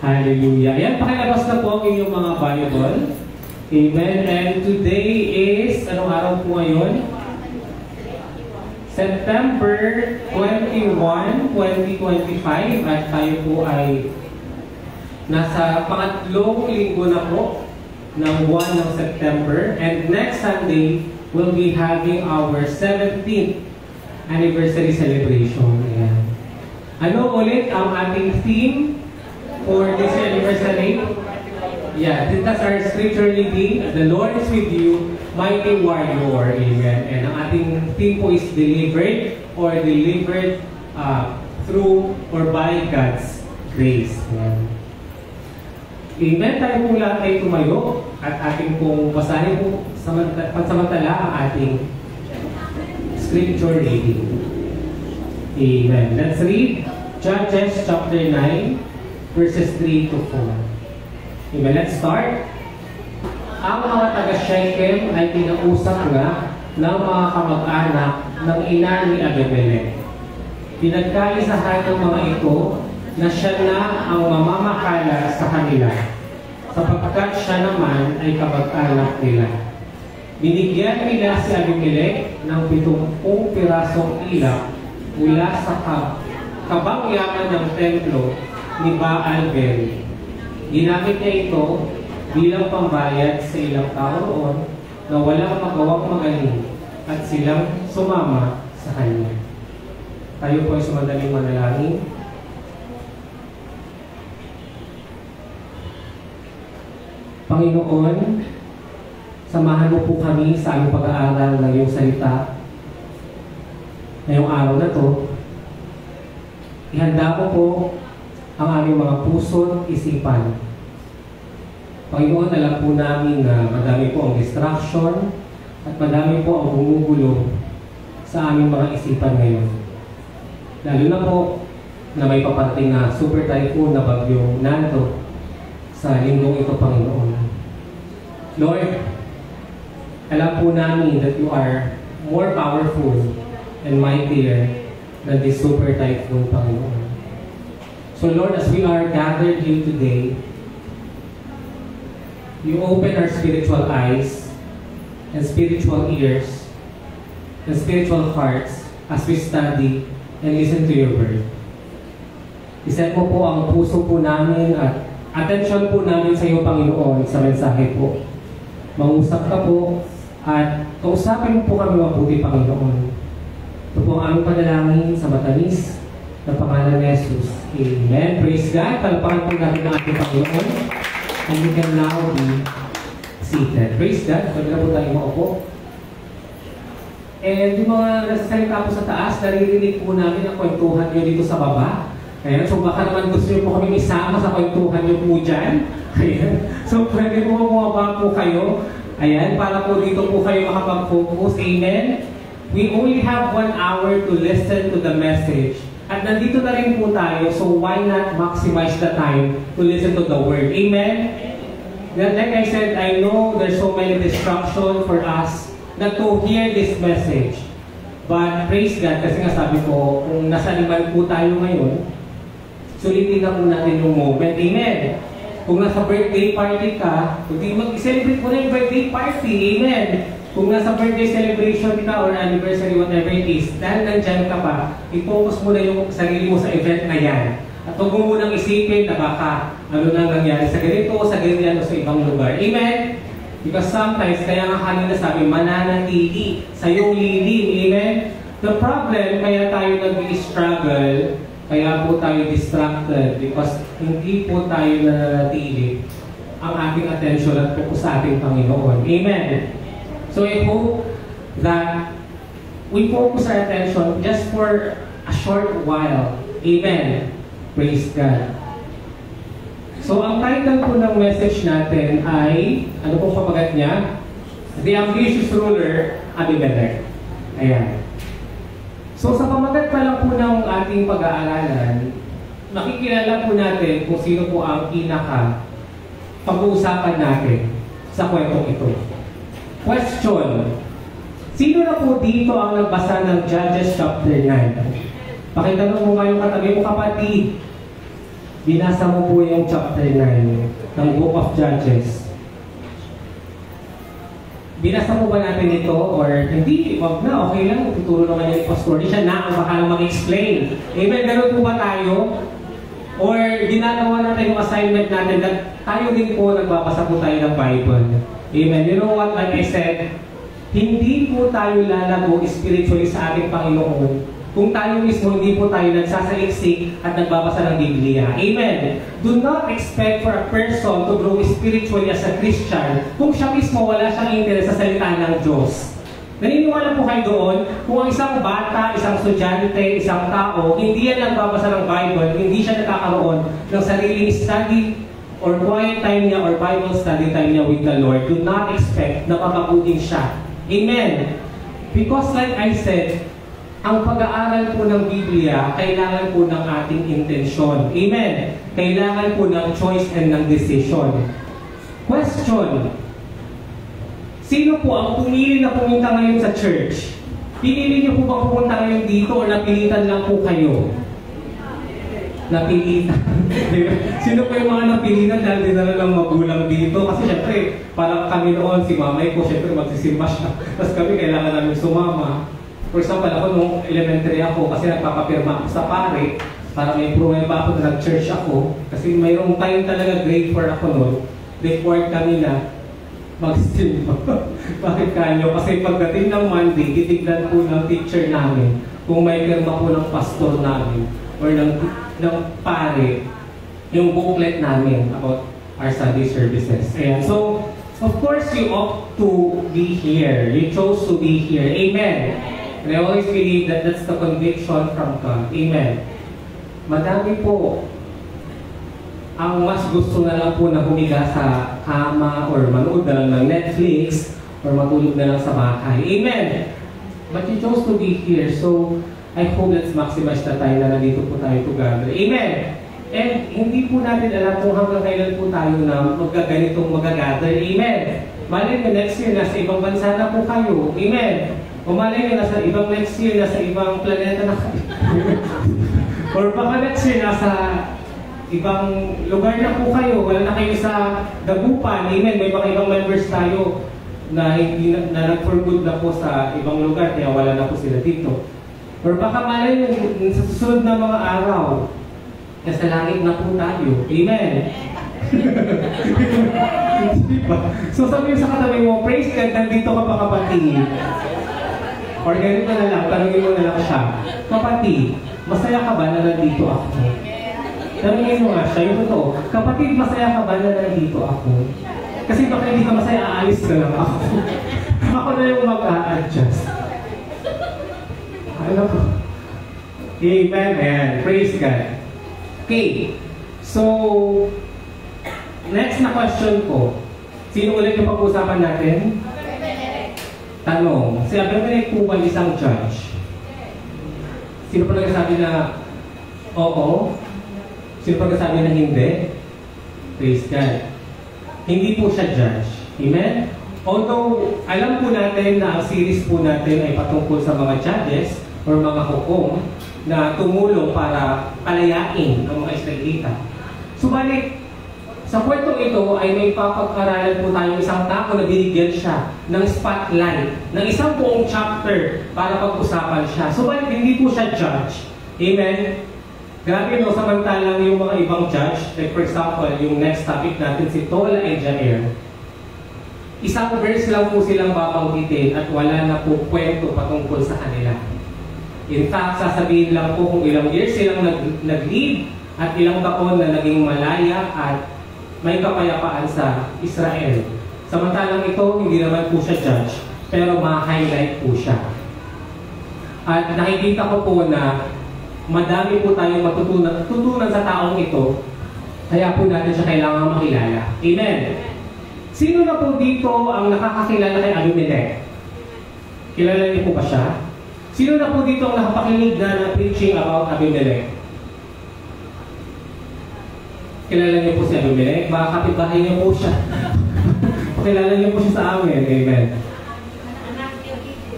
Hallelujah. Ayan, pakilabas na po ang inyong mga Bible. Amen. And today is, anong araw po ngayon? September 21, 2025. At tayo po ay nasa pangatlong linggo na po ng buwan ng September. And next Sunday, we'll be having our 17th anniversary celebration. Ayan. Ano ulit ang ating theme for this anniversary? Yeah, that's our scripture reading. The Lord is with you, mighty warrior. Amen. And ang ating theme po is delivered or delivered through or by God's grace. Amen. Tayo po lahat ay tumayo at ating pong basahin po pansamantala ang ating scripture reading. Amen. Let's read Judges chapter 9, verses 3 to 4. Amen. Let's start. Ang mga taga-Shechem ay kinausap nga ng mga kamag-anak ng ina ni Abimelech. Pinagkaisahan ng mga ito na siya na ang mamamakala sa kanila, sapagkat siya naman ay kamag-anak nila. Binigyan nila si Abimelech ng 70 pirasong ilak mula sa kabangyaman ng templo ni Baal-Beri. Ginamit niya ito bilang pambayad sa ilang tao roon na walang magawang magaling at silang sumama sa kanya. Tayo po ay sumandaling manalangin. Panginoon, samahan mo po kami sa aming pag-aaral ng iyong salita ngayong araw na to. Ihanda ko po ang aming mga puso at isipan. Panginoon, alam po namin na madami po ang distraction at madami po ang gumugulo sa aming mga isipan ngayon. Lalo na po na may paparating na super typhoon na bagyong Nando sa linggong ito, Panginoon. Lord, alam po namin that you are more powerful and mightier than this super typhoon, Panginoon. So Lord, as we are gathered here today, you open our spiritual eyes and spiritual ears and spiritual hearts as we study and listen to your word. Iset mo po ang puso po namin at attention po namin sa iyo, Panginoon, sa mensahe po. Mangusap ka po at kausapin mo po kami mabuti, Panginoon. Ito po ang aming panalangin sa matamis na pangalan ni Jesus. Amen. Praise God. Palpakan po natin ang ating Panginoon. And we can now be seated. Praise God. Pwede na po tayo maupo. And yung mga nasasalita po sa taas, naririnig po namin ang kwentuhan nyo dito sa baba. Ayan, so baka naman gusto nyo po kami isama sa kwentuhan nyo po dyan. Ayan. So pwede po bumaba po kayo. Ayan, para po dito po kayo makapag-focus. Amen. We only have 1 hour to listen to the message. At nandito na rin po tayo, so why not maximize the time to listen to the word? Amen? Like I said, I know there's so many distractions for us not to hear this message. But praise God, kasi nga sabi ko, kung nasa liman po tayo ngayon, sulitin na po natin yung moment. Amen? Kung nasa birthday party ka, hindi mag-celebrate mo na yung birthday party. Amen? Kung nasa birthday celebration ka or anniversary, whatever it is, dahil nandyan ka pa, i-focus mo na yung sarili mo sa event na yan. At huwag mo munang isipin na baka ano na nangyari sa ganito o sa ganyan o sa ibang lugar. Amen? Because sometimes, kaya nga kanina sabi, mananatili sa iyong lilim. Amen? The problem, kaya tayo nag-struggle, kaya po tayo distracted because hindi po tayo nananatili ang ating attention at focus sa ating Panginoon. Amen? So I hope that we focus our attention just for a short while. Amen. Praise God. So ang title po ng message natin ay, ano pong papagat niya? The Ambitious Ruler, Abimelech. Ayan. So sa pamagat pa lang po ng ating pag-aaralan, makikilala po natin kung sino po ang pag-uusapan natin sa kwentong ito. Question. Sino na po dito ang nagbasa ng Judges chapter 9? Pakitanong mo ngayong katabi mo, kapatid. binasa mo po yung chapter 9 ng Book of Judges. Binasa mo ba natin ito or hindi? Wag na, okay lang. Tuturo naman yung pastor. Di siya na ang baka mag-explain. Amen? Ganun po ba tayo? Or ginagawa natin yung assignment natin na tayo din po nagbabasa po tayo ng Bible. Amen? You know what? Like I said, hindi po tayo lalago spiritually sa ating Panginoon kung tayo mismo hindi po tayo nagsasaliksik at nagbabasa ng Biblia. Amen. Do not expect for a person to grow spiritually as a Christian kung siya mismo wala siyang interes sa salita ng Diyos. Naniniwala po kayo doon, kung ang isang bata, isang estudyante, isang tao, hindi yan nagbabasa ng Bible, hindi siya nakakaroon ng sariling study or quiet time niya or Bible study time niya with the Lord, do not expect na mapabuting siya. Amen. Because like I said, ang pag-aaral po ng Biblia, kailangan po ng ating intensyon. Amen. Kailangan po ng choice and ng decision. Question. Sino po ang pumili na pumunta ngayon sa church? Pinili niyo po ba pumunta ngayon dito o napilitan lang po kayo? Napilitan. Sino po yung mga napilitan dahil dinala lang magulang dito? Kasi syempre, parang kami noon, si mamay ko, syempre magsisimba siya. Tapos kami kailangan namin sumama. For example, ako nung elementary ako, kasi nagpapapirma ako sa pare, para may pruweba ako na nag-church ako. Kasi mayroong time talaga, grade 4 ako noon, required kami na magsimba. Bakit kanyo? Kasi pagdating ng Monday, titignan po ng teacher namin kung may pirma po ng pastor namin or ng pare yung booklet namin about our study services. Ayan. So, of course, you ought to be here. You chose to be here. Amen. And I always believe that that's the conviction from God. Amen. Madami po ang mas gusto na lang po na humiga sa kama or manood na lang ng Netflix or matulog na lang sa bahay. Amen. But you chose to be here. So, I hope let's maximize the time na nandito po tayo together. Amen. And hindi po natin alam kung hanggang kailan po tayo na magkaganitong magagather. Amen. Malay nyo next year, nasa ibang bansa na po kayo. Amen. O malay nyo, nasa ibang next year, nasa ibang planeta na kayo. Or baka next year, nasa ibang lugar na po kayo. Wala na kayo sa Dagupan. Amen. May mga ibang members tayo na hindi na nag-for good na po sa ibang lugar, kaya wala na po sila dito. Or baka malay nyo, sa susunod na mga araw, nasa langit na po tayo. Amen. Diba? So sabi sa katabi mo, praise God, nandito ka pa kapatid. Or ganito na lang, tanungin mo na lang siya, kapatid, masaya ka ba na nandito ako? Tanungin mo nga siya, yung totoo, kapatid, masaya ka ba na nandito ako? Kasi baka hindi ka masaya, aalis ka lang ako. Ako na yung mag-a-adjust. Ano ko? Amen, man. Praise God. Okay, so, next na question ko. Sino ulit yung pag-uusapan natin? Tanong, si Abimelech po ba isang judge? Sino pa nagsasabi na oo? Sino pa nagsasabi na hindi? Praise God. Hindi po siya judge. Amen? Although, alam po natin na ang series po natin ay patungkol sa mga judges or mga hukom na tumulong para palayain ang mga Israelita. Subalit, sa kwentong ito ay may papag-aralan po tayong isang tao na binigyan siya ng spotlight, ng isang buong chapter para pag-usapan siya. Subalit, hindi po siya judge. Amen? Grabe no, samantalang yung mga ibang judge, like for example, yung next topic natin, si Tola and Jair, isang verse lang po silang babanggitin at wala na po kwento patungkol sa kanila. In fact, sasabihin lang po kung ilang years silang nag-lead at ilang taon na naging malaya at may kapayapaan sa Israel. Samantalang ito, hindi naman po siya judge, pero ma-highlight po siya. At nakikita ko po na madami po tayong matutunan sa taong ito, kaya po natin siya kailangan makilala. Amen. Sino na po dito ang nakakakilala kay Abimelech? Kilala niyo po ba siya? Sino na po dito ang nakapakinig na preaching about Abimelech? Kilala niyo po si Abimelech? Baka kapitbahay niyo po siya. Kilala niyo po siya sa amin. Amen.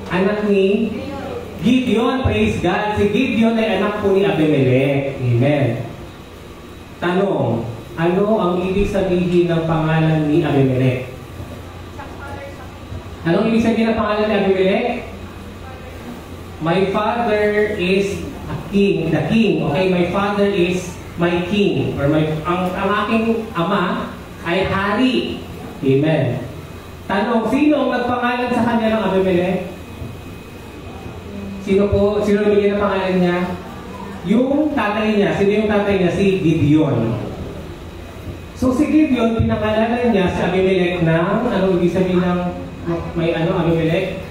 Anak ni Gideon. Praise God. Si Gideon ay anak po ni Abimelech. Amen. Tanong, ano ang ibig sabihin ng pangalan ni Abimelech? Anong ibig sabihin ng pangalan ni Abimelech? My father is a king, the king. Okay, my father is my king. Or ang aking ama ay hari. Amen. Tanong, sino ang nagpangalan sa kanya ng Abimelech? Sino po? Sino nabigyan ng pangalan niya? Yung tatay niya. Sino yung tatay niya? Si Gideon. So si Gideon, pinangalanan niya si Abimelech ng, ano ibig sabihin ng Abimelech?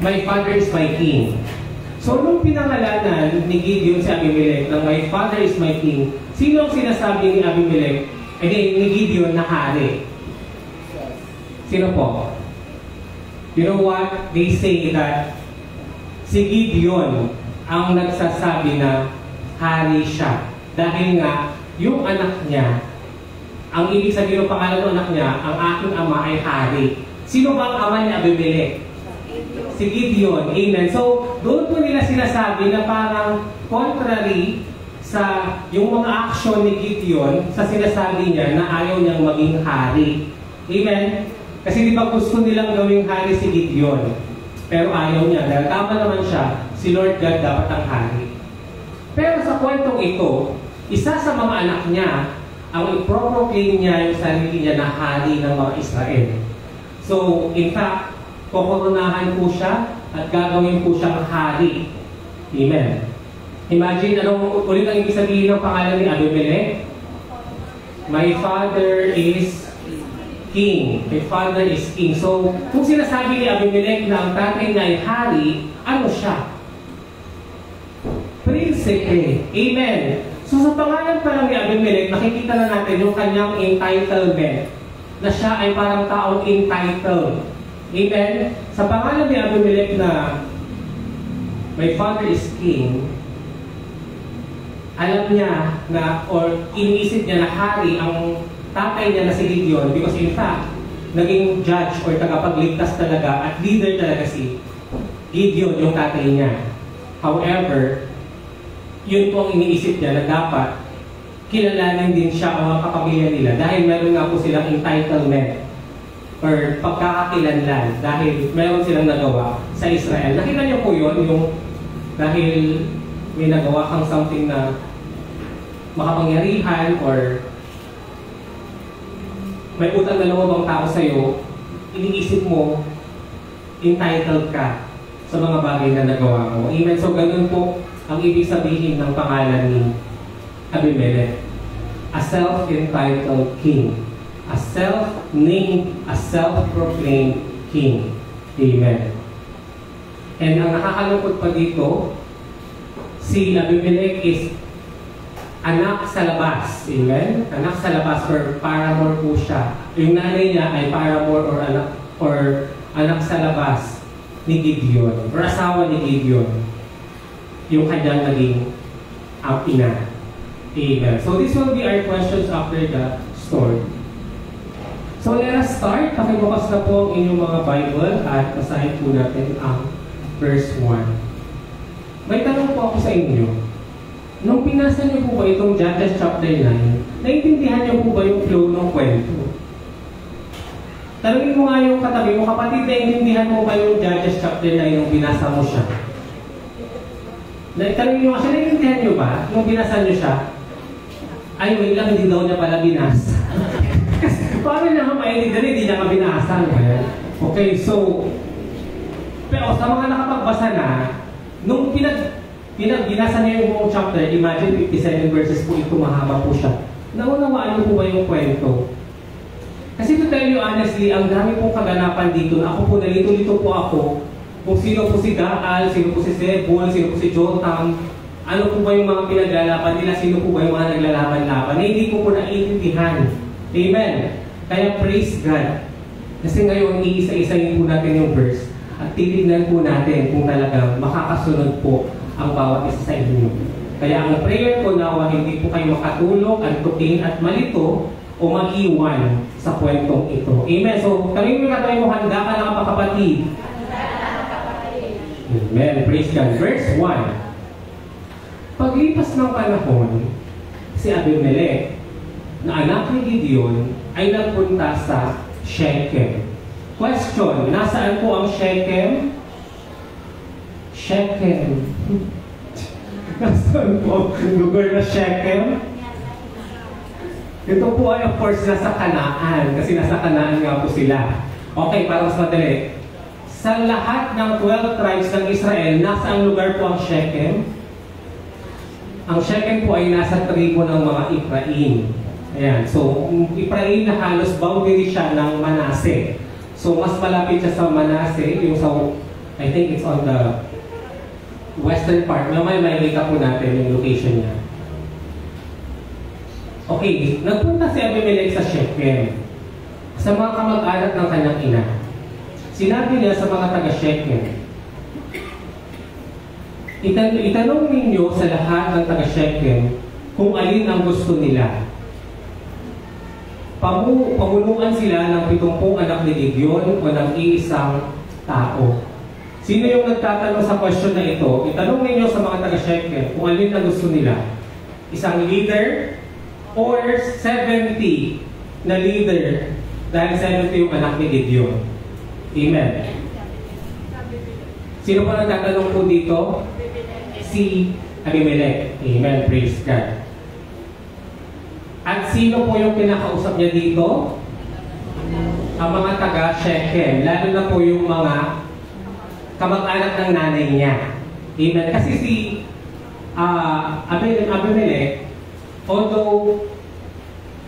My father is my king. So nung pinangalanan ni Gideon si Abimelech ng my father is my king, sino ang sinasabi ni Abimelech? Ni Gideon na hari? Sino po? You know what? They say that si Gideon ang nagsasabi na hari siya. Dahil nga, yung anak niya, ang ibig sabihin ng pangalan ng anak niya, ang aking ama ay hari. Sino ba ang ama ni Abimelech? Si Gideon. Amen. So, doon po nila sinasabi na parang contrary sa yung mga aksyon ni Gideon sa sinasabi niya na ayaw niyang maging hari. Amen? Kasi di ba gusto nilang gawing hari si Gideon? Pero ayaw niya. Dahil tama naman siya, si Lord God dapat ang hari. Pero sa kwentong ito, isa sa mga anak niya, ang i-proclaim niya yung sarili niya na hari ng mga Israel. So, in fact, kokoronahan po siya at gagawin po siyang hari. Amen. Imagine, anong ulit ang ibig sabihin ng pangalan ni Abimelech? My father is king. My father is king. So, kung sinasabi ni Abimelech na ang tatay niya ay hari, ano siya? Prinsipe. Amen. So, sa pangalan pa lang ni Abimelech, nakikita na natin yung kanyang entitlement na siya ay parang taong entitled. Amen? Sa pangalan ni Abimelech na my father is king, alam niya na, or iniisip niya na hari ang tatay niya na si Gideon because in fact, naging judge or tagapagligtas talaga at leader talaga si Gideon, yung tatay niya. However, yun po ang iniisip niya na dapat kilalanin din siya ang mga kapamilya nila dahil meron nga po silang entitlement or pagkakakilanlan dahil meron silang nagawa sa Israel. Nakita niyo po yun, yung dahil may nagawa kang something na makapangyarihan or may utang na lumabang tao sa'yo, iniisip mo, entitled ka sa mga bagay na nagawa mo. Amen. So, ganun po ang ibig sabihin ng pangalan ni Abimelech. A self-entitled king. A self-named, a self-proclaimed king. Amen. And ang nakakalungkot pa dito, si Abimelech is anak sa labas. Amen? Anak sa labas or paramour po siya. Yung nanay niya ay paramour or anak sa labas ni Gideon or asawa ni Gideon. Yung kanyang naging ina. Amen. So this will be our questions after the story. So let us start. Pakibukas na po ang inyong mga Bible at basahin po natin ang verse 1. May tanong po ako sa inyo. Nung pinasa niyo po ba itong Judges chapter 9, naintindihan niyo po ba yung flow ng kwento? Tanungin mo nga yung katabi mo, kapatid, naintindihan mo ba yung Judges chapter 9 nung binasa mo siya? Tanungin mo nga siya, naintindihan niyo ba nung binasa niyo siya? Ay, wait lang, hindi daw niya pala binasa. Paano niya maintindihan, hindi niya kabinasa. Okay, so, pero sa mga nakapagbasa na, nung binasa niya yung buong chapter, imagine 57 verses po ito, mahaba po siya. Naunawaan niyo po ba yung kwento? Kasi to tell you honestly, ang dami pong kaganapan dito na ako po, nalito-lito po ako kung sino po si Gaal, sino po si Zebul, sino po si Jotam, ano po ba yung mga pinaglalaban nila, sino po ba yung mga naglalaban-laban, na hindi ko po naiintindihan. Amen. Kaya praise God. Kasi ngayon, iisa-isayin po natin yung verse at titignan po natin kung talagang makakasunod po ang bawat isa sa inyo. Kaya ang prayer ko na hindi po kayo makatulog, antukin at malito o mag-iwan sa kwentong ito. Amen. So, kami tayo mo, handa ka na mga kapatid. Amen. Praise God. Verse 1. Paglipas ng panahon, si Abimelech na anak ni Gideon ay nagpunta sa Shechem. Question, nasaan po ang Shechem? Shechem. Nasaan po ang lugar na Shechem? Ito po ay of course nasa Kanaan, kasi nasa Kanaan nga po sila. Okay, para mas madali. Sa lahat ng 12 tribes ng Israel, nasaan lugar po ang Shechem? Ang Shechem po ay nasa tribo ng mga Ephraim. Ayan, so Ephraim na halos boundary siya ng Manase. So mas malapit siya sa Manase, yung sa, I think it's on the western part. May makikita po natin yung location niya. Okay, nagpunta si Abimelech sa Shechem sa mga kamag-anak ng kanyang ina. Sinabi niya sa mga taga-Shechem, itanong ninyo sa lahat ng taga-Shechem kung alin ang gusto nila. Pamuluan sila ng 70 anak ni Gideon o ng iisang tao. Sino yung nagtatanong sa question na ito? Itanong ninyo sa mga taga-Shechem kung alin ang gusto nila. Isang leader or 70 na leader dahil 70 yung anak ni Gideon. Amen. Sino pa nagtatanong po dito? Si Abimelech. Amen. Praise God. At sino po yung pinakausap niya dito? Ang mga taga-Shechem. Lalo na po yung mga kamag-anak ng nanay niya. Amen. Kasi si Abimelech, although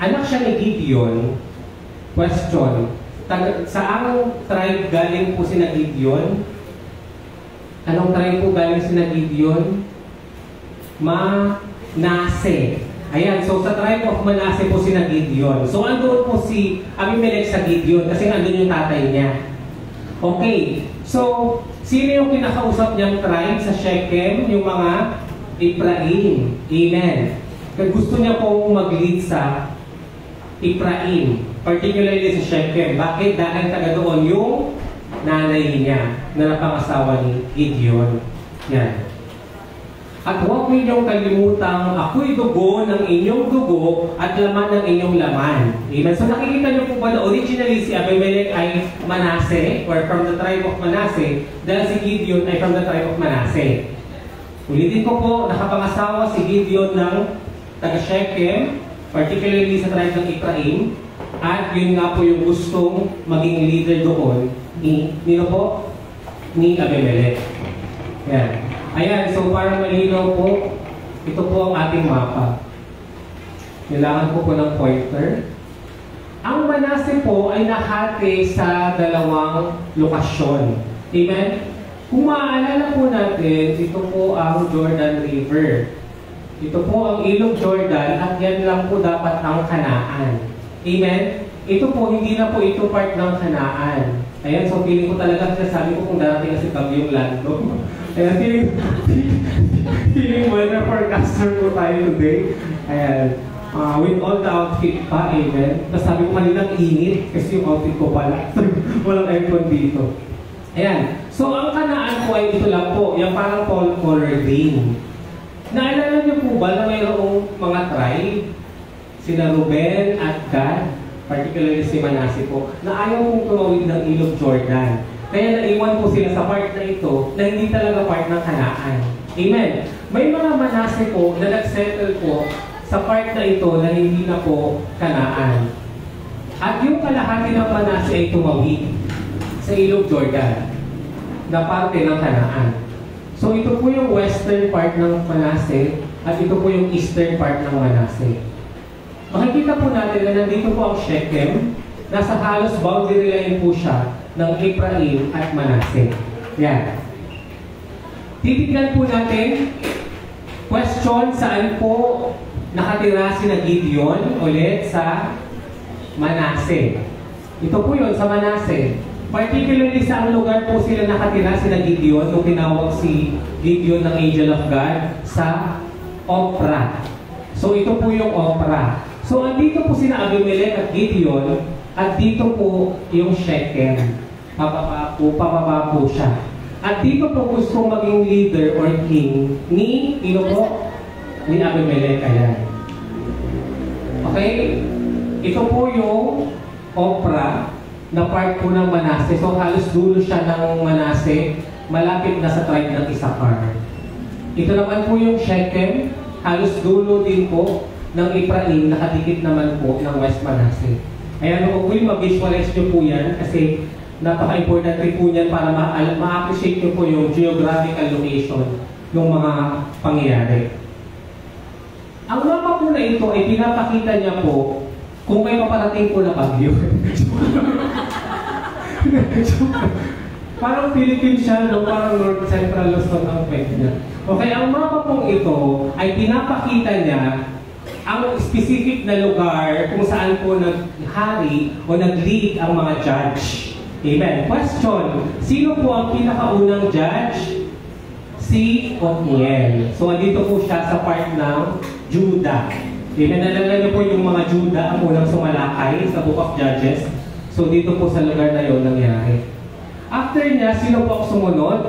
anak siya ni Gideon, question, saang tribe galing po si na Gideon? Anong tribe po galing si na Gideon? Manase. Ayan, so sa tribe of Manase po si na Gideon. So andun po si Abimelech sa Gideon kasi andun yung tatay niya. Okay, so sino yung kinakausap niyang tribe sa Shechem? Yung mga Ephraim. Amen. Kaya gusto niya pong mag-lead sa Ephraim, particularly sa Shechem. Bakit? Dahil taga doon yung nanay niya na napangasawa ni Gideon. Yan. At huwag ninyong kalimutang ako'y dugo ng inyong dugo at laman ng inyong laman. Amen. So nakikita niyo po ba na originally si Abimelech ay Manase or from the tribe of Manase, dahil si Gideon ay from the tribe of Manase. Ulitin ko po, nakapangasawa si Gideon ng taga Shechem, particularly sa tribe ng Ephraim, at yun nga po yung gustong maging leader doon ni Abimelech. Yan. Ayan, so para malinaw po, ito po ang ating mapa. Kailangan ko po ng pointer. Ang Manase po ay nahati sa dalawang lokasyon. Amen? Kung maaalala po natin, ito po ang Jordan River. Ito po ang ilog Jordan at yan lang po dapat ang Kanaan. Amen? Ito po, hindi na po ito part ng Kanaan. Ayan, so feeling ko talaga, sabi ko kung darating na si Bagyong Lando. Ayan, feeling weather forecaster po tayo today. Ayan, with all the outfit pa, amen. Tapos sabi ko kanina, init kasi yung outfit ko pala. Walang aircon dito. Ayan, so ang Kanaan po ay ito lang po, yung parang color green. Naalala niyo po ba na mayroong mga tribe, sina Ruben at Gad, particularly si Manase po, na ayaw pong tumawid ng ilog Jordan. Kaya naiwan po sila sa part na ito na hindi talaga part ng Kanaan. Amen. May mga Manase po na nagsettle po sa part na ito na hindi na po Kanaan. At yung kalahati ng Manase ay tumawid sa ilog Jordan na parte ng Kanaan. So ito po yung western part ng Manase at ito po yung eastern part ng Manase. Makikita po natin na nandito po ang Shechem, nasa halos boundary line po siya ng Ephraim at Manase. Yan. Titignan po natin, question, saan po nakatira si na Gideon ulit sa Manase. Ito po yun sa Manase. Particularly sa lugar po sila nakatira si na Gideon, nung tinawag si Gideon ng Angel of God sa Ophrah. So ito po yung Ophrah. So andito po sina Abimelech at Gideon at dito po yung Shechem. Pababa po siya. At dito po gusto maging leader or king ni Abimelech. Ayan. Okay? Ito po yung Opra na part po ng Manase. So halos dulo siya ng Manase, malapit na sa tribe ng Issachar. Ito naman po yung Shechem, halos dulo din po ng Ephraim, nakadikit naman po ng West Manase. Ayan, hopefully ma-visualize nyo po yan kasi napaka-importante po niyan para ma-appreciate nyo po yung geographical location ng mga pangyayari. Ang mapa po na ito ay pinapakita niya po kung may paparating po na bagyo. Parang Philippine siya, no? Parang North Central Luzon ang pwede niya. Okay, ang mapa pong ito ay pinapakita niya ang specific na lugar kung saan po naghari o nag-lead ang mga judge. Amen. Question, sino po ang pinakaunang judge? Si Othniel. So, andito po siya sa part ng Judah. Amen. Nalala niyo po yung mga Judah ang unang sumalakay sa Book of Judges. So, dito po sa lugar na yun nangyari. After niya, sino po ang sumunod?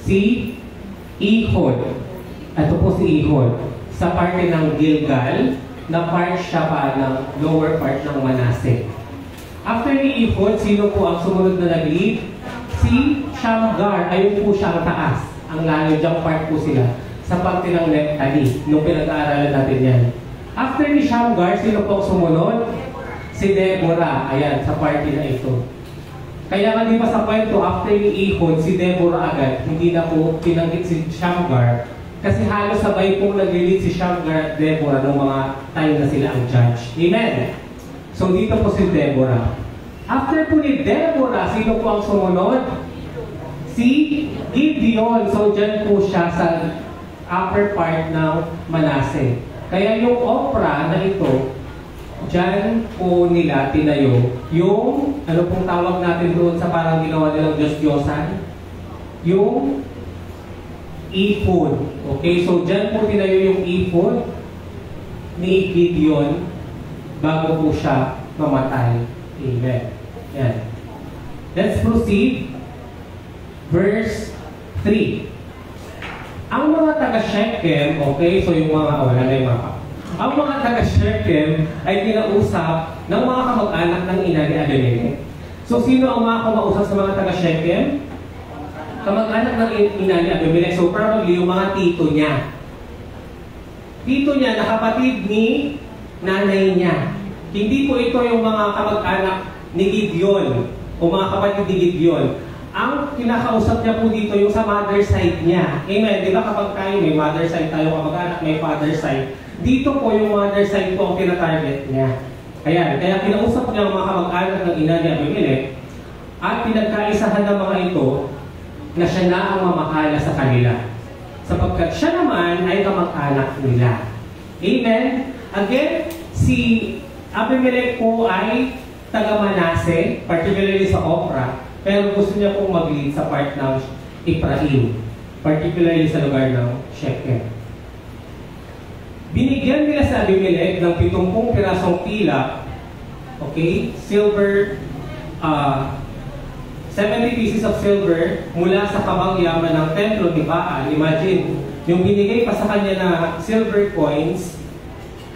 Si Ehud. Ito po si Ehud. Sa parte ng Gilgal, na part siya pa ng lower part ng Manase. After ni Ehud, sino po ang sumunod na nag-lead? Si Shamgar. Ayun po siya ang taas. Ang layo diyang part po sila. Sa parte ng Nephtali, nung pinag-aaralan natin yan. After ni Shamgar, sino po ang sumunod? Si Deborah. Ayan, sa party na ito. Kaya nga di ba sa kwento, after ni Ehud, si Deborah agad, hindi na po pinanggit si Shamgar. Kasi halos sabay pong nag-lead si Shamgar at Deborah ng mga time na sila ang judge. Amen? So dito po si Deborah. After po ni Deborah, sino po ang sumunod? Si Gideon. So dyan po siya sa upper part ng Manase. Kaya yung Opra na ito, dyan po nila tinayo yung, ano pong tawag natin doon sa parang ginawa nilang Diyos-Diyosan? Yung ephod. Okay, so dyan po tinayo yung ephod ni Gideon bago po siya mamatay. Amen. Yan. Let's proceed. Verse 3. Ang mga taga-Shechem, okay, so yung mga, wala na yung mapa. Ang mga taga-Shechem ay kinausap ng mga kamag-anak ng ina ni Abimelech. So sino ang mga kumausap sa mga taga-Shechem? Kamag-anak ng ina ni Abimelech. So probably yung mga tito niya. Tito niya na kapatid ni nanay niya. Hindi po ito yung mga kamag-anak ni Gideon o mga kapatid ni Gideon. Ang kinakausap niya po dito yung sa mother side niya. Amen. Di ba kapag tayo may mother side tayo, kamag-anak may father side. Dito po yung mother side po ang tinatarget niya. Ayan. Kaya kinausap niya ang mga kamag-anak ng ina ni Abimelech at pinagkaisahan ng mga ito na siya na ang mamahala sa kanila. Sapagkat siya naman ay kamag-anak nila. Amen. Again, si Abimelech po ay taga-Manase, particularly sa Opra, pero gusto niya pong mag-lead sa part ng Ephraim, particularly sa lugar ng Shechem. Binigyan nila sa Abimelech ng 70 pirasong pila, okay, silver, 70 pieces of silver mula sa kabangyaman ng templo ni Baal. Imagine, yung binigay pa sa kanya na silver coins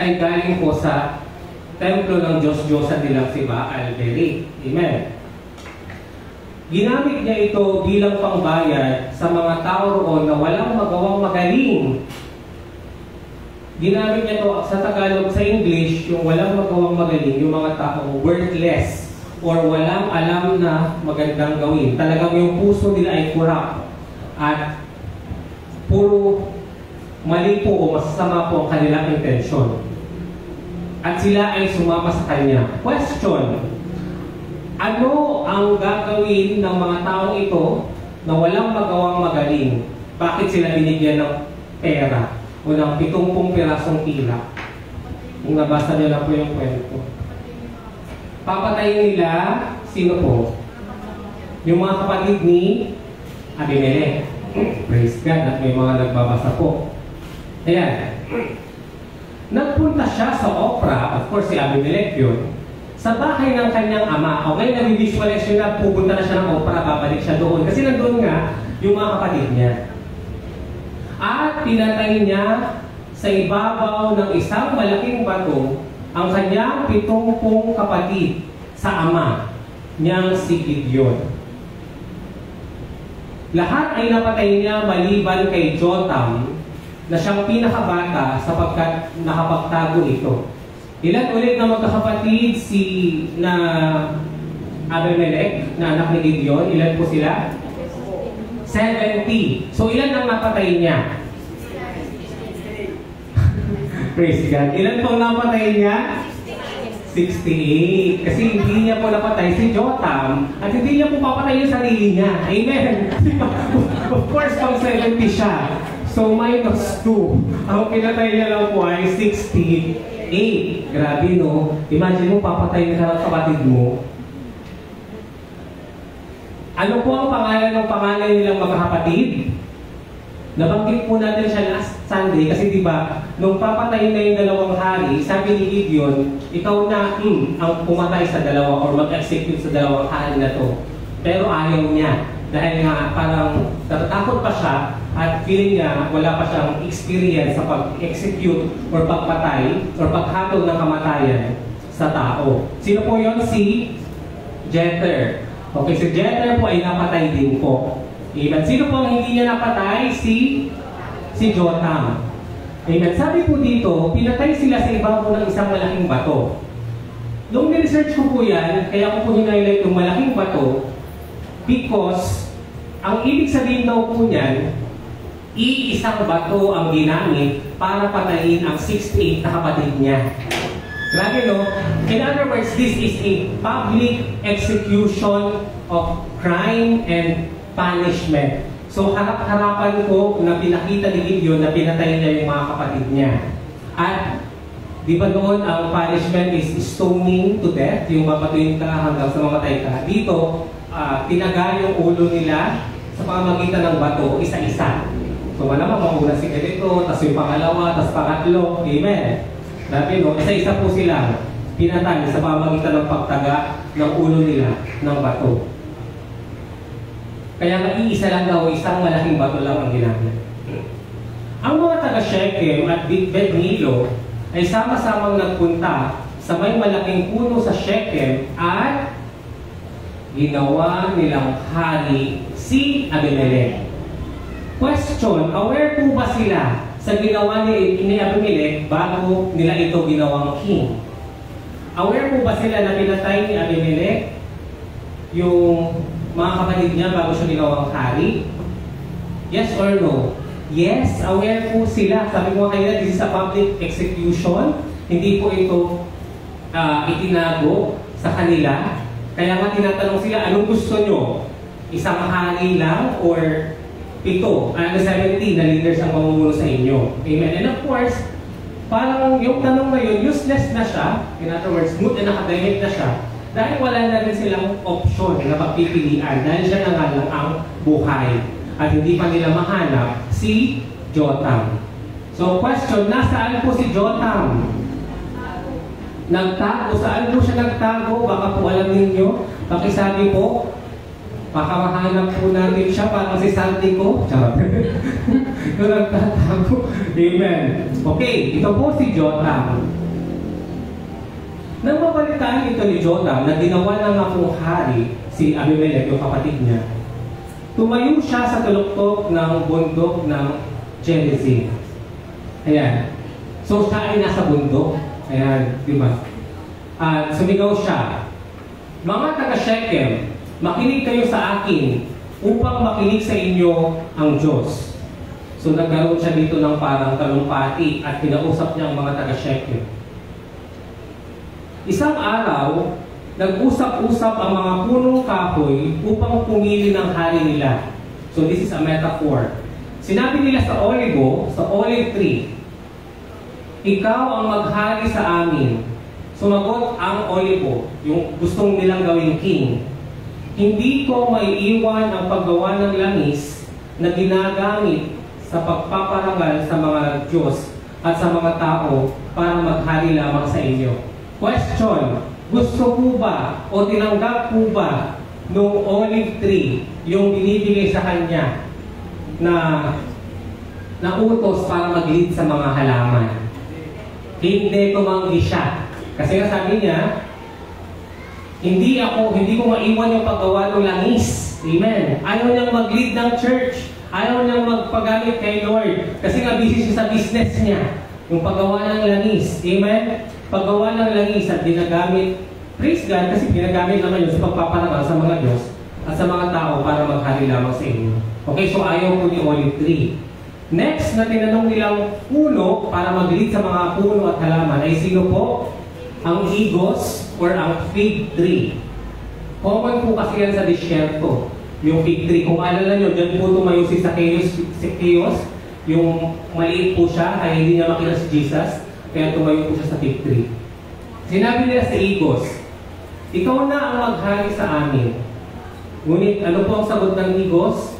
ay galing po sa templo ng Diyos-Diyosan nilang si Baal Beri. Amen. Ginamit niya ito bilang pangbayad sa mga tao roon na walang magawang magaling. Ginamit niya ito sa Tagalog, sa English, yung walang magawang magaling, yung mga tao worthless or walang alam na magandang gawin. Talagang yung puso nila ay corrupt at puro mali po o masasama po ang kanilang intensyon. At sila ay sumama sa kanya. Question: ano ang gagawin ng mga taong ito na walang magawang magaling? Bakit sila binigyan ng pera o ng 70 pirasong pila? Kung nabasa niyo na po yung kwento. Papatayin nila, sino po? Yung mga kapatid ni Abimelech. Praise God at may mga nagbabasa po. Ayan. Nagpunta siya sa Opra, of course si Abimelech yun, sa bahay ng kanyang ama. Okay, nabivisualize yun na pupunta na siya ng Opra, babalik siya doon. Kasi nandun nga yung mga kapatid niya. At pinatay niya sa ibabaw ng isang malaking bato ang kanyang 70 kapatid sa ama niyang si Gideon. Lahat ay napatay niya maliban kay Jotham na siyang pinakabata sapagkat nakapagtago ito. Ilan ulit na magkakapatid na Abimelech na anak ni Gideon? Ilan po sila? 70. So ilan ang napatay niya? Praise God. Ilan pong napatay niya? 68. Kasi hindi niya po napatay si Jotham at hindi niya po papatay yung sarili niya. Amen. Of course, pang 70 siya. So minus 2. Ang pinatay niya lang po ay 68. Grabe, no? Imagine mo, papatay ka ng kapatid mo. Ano po ang pangalan nilang magkakapatid? Nabanggit po natin siya last Sunday kasi diba, nung papatay na yung dalawang hari, sabi ni Gideon, ikaw na ang pumatay sa dalawa or mag-execute sa dalawang hari na to. Pero ayaw niya. Dahil nga parang natatakot pa siya at feeling niya wala pa siyang experience sa pag-execute or pagpatay or paghatol ng kamatayan sa tao. Sino po yon? Si Jether. Okay, si Jether po ay napatay din po. Amen. Sino po ang hindi niya napatay? Si Jotham. Amen. Sabi po dito, pinatay sila sa ibabaw ng isang malaking bato. Nung ni-research ko po yan, kaya ko po hinighlight yung malaking bato because ang ibig sabihin daw po niyan, iisang bato ang ginamit para patayin ang 68 na kapatid niya. Grabe, no? In other words, this is a public execution of crime and punishment. So, harap-harapan ko na pinakita ni Gideon na pinatay niya yung mga kapatid niya. At, di ba noon, ang punishment is stoning to death, yung mapatuyin ka hanggang sa mamatay ka. Dito, tinaga yung ulo nila sa pamamagitan ng bato, isa-isa. So, malamang mauna si ganito, tapos yung pangalawa, tapos pangatlo. Amen. Grabe, no? Isa-isa po sila pinatay sa pamamagitan ng pagtaga ng ulo nila ng bato. Kaya iisa lang daw, isang malaking bato lang ang ginamit. Ang mga taga-Shechem at Beth Milo ay sama-samang nagpunta sa may malaking puno sa Shechem at ginawa nilang hari si Abimelech. Question, aware po ba sila sa ginawa ni Abimelech bago nila ito ginawang king? Aware po ba sila na pinatay ni Abimelech yung mga kapatid niya bago siya ginawang hari? Yes or no? Yes, aware po sila. Sabi ko kanina, this is a public execution. Hindi po ito itinago sa kanila. Kaya nga tinatanong sila, anong gusto nyo? Isang hari lang or 7 na leaders ang mamumuno sa inyo? Amen. And of course, parang yung tanong na yun, useless na siya. In other words, moot and academic na siya. Dahil wala na rin silang option na pagpipilian. Dahil siya na nga lang ang buhay. At hindi pa nila mahanap si Jotham. So question, nasaan po si Jotham? Nagtago. Saan po siya nagtago? Baka po alam ninyo. Pakisabi po, baka mahanap po natin siya para si Santi ko. Charot. Kung nagtatago. Amen. Okay, ito po si Jotham. Nang mabalitaan ito ni Jotham na ginawa ng akong hari, si Abimelech, yung kapatid niya, tumayo siya sa tuluktok ng bundok ng Gerizim. Ayan. So siya ay nasa bundok. Ayan, di ba? At sumigaw siya, mga taga-Shechem, makinig kayo sa akin upang makinig sa inyo ang Diyos. So nagkaroon siya dito ng parang talumpati at kinausap niya ang mga taga-Shechem. Isang araw, nag-usap-usap ang mga punong kahoy upang pumili ng hari nila. So this is a metaphor. Sinabi nila sa olive tree, ikaw ang maghari sa amin. Sumagot ang olivo, yung gustong nilang gawing king. Hindi ko maiiwan ang paggawa ng langis na ginagamit sa pagpaparangal sa mga Diyos at sa mga tao para maghari lamang sa inyo. Question, gusto po ba o tinanggap po ba nung olive tree yung binibigay sa kanya na nautos para mag-lead sa mga halaman. Hindi tumanggi siya. Kasi nga sabi niya, hindi ko maiwan yung paggawa ng langis. Amen. Ayaw niyang mag-lead ng church. Ayaw niyang magpagamit kay Lord. Kasi nga busy siya sa business niya. Yung paggawa ng langis. Amen. Paggawa ng langis at ginagamit, praise God, kasi ginagamit naman yun sa pagpaparangal sa mga Diyos at sa mga tao para maghari lamang sa inyo. Okay, so ayaw po ni olive tree. Next na tinanong nilang puno para mag-lead sa mga puno at halaman ay sino po? Ang higos or ang fig tree. Common po kasi yan sa disyerto, yung fig tree. Kung alala nyo, dyan po tumayo si Zacchaeus, yung maliit po siya, kaya hindi niya makita si Jesus, kaya tumayo po siya sa fig tree. Sinabi nila sa higos, ikaw na ang maghari sa amin. Ngunit ano po ang sagot ng higos?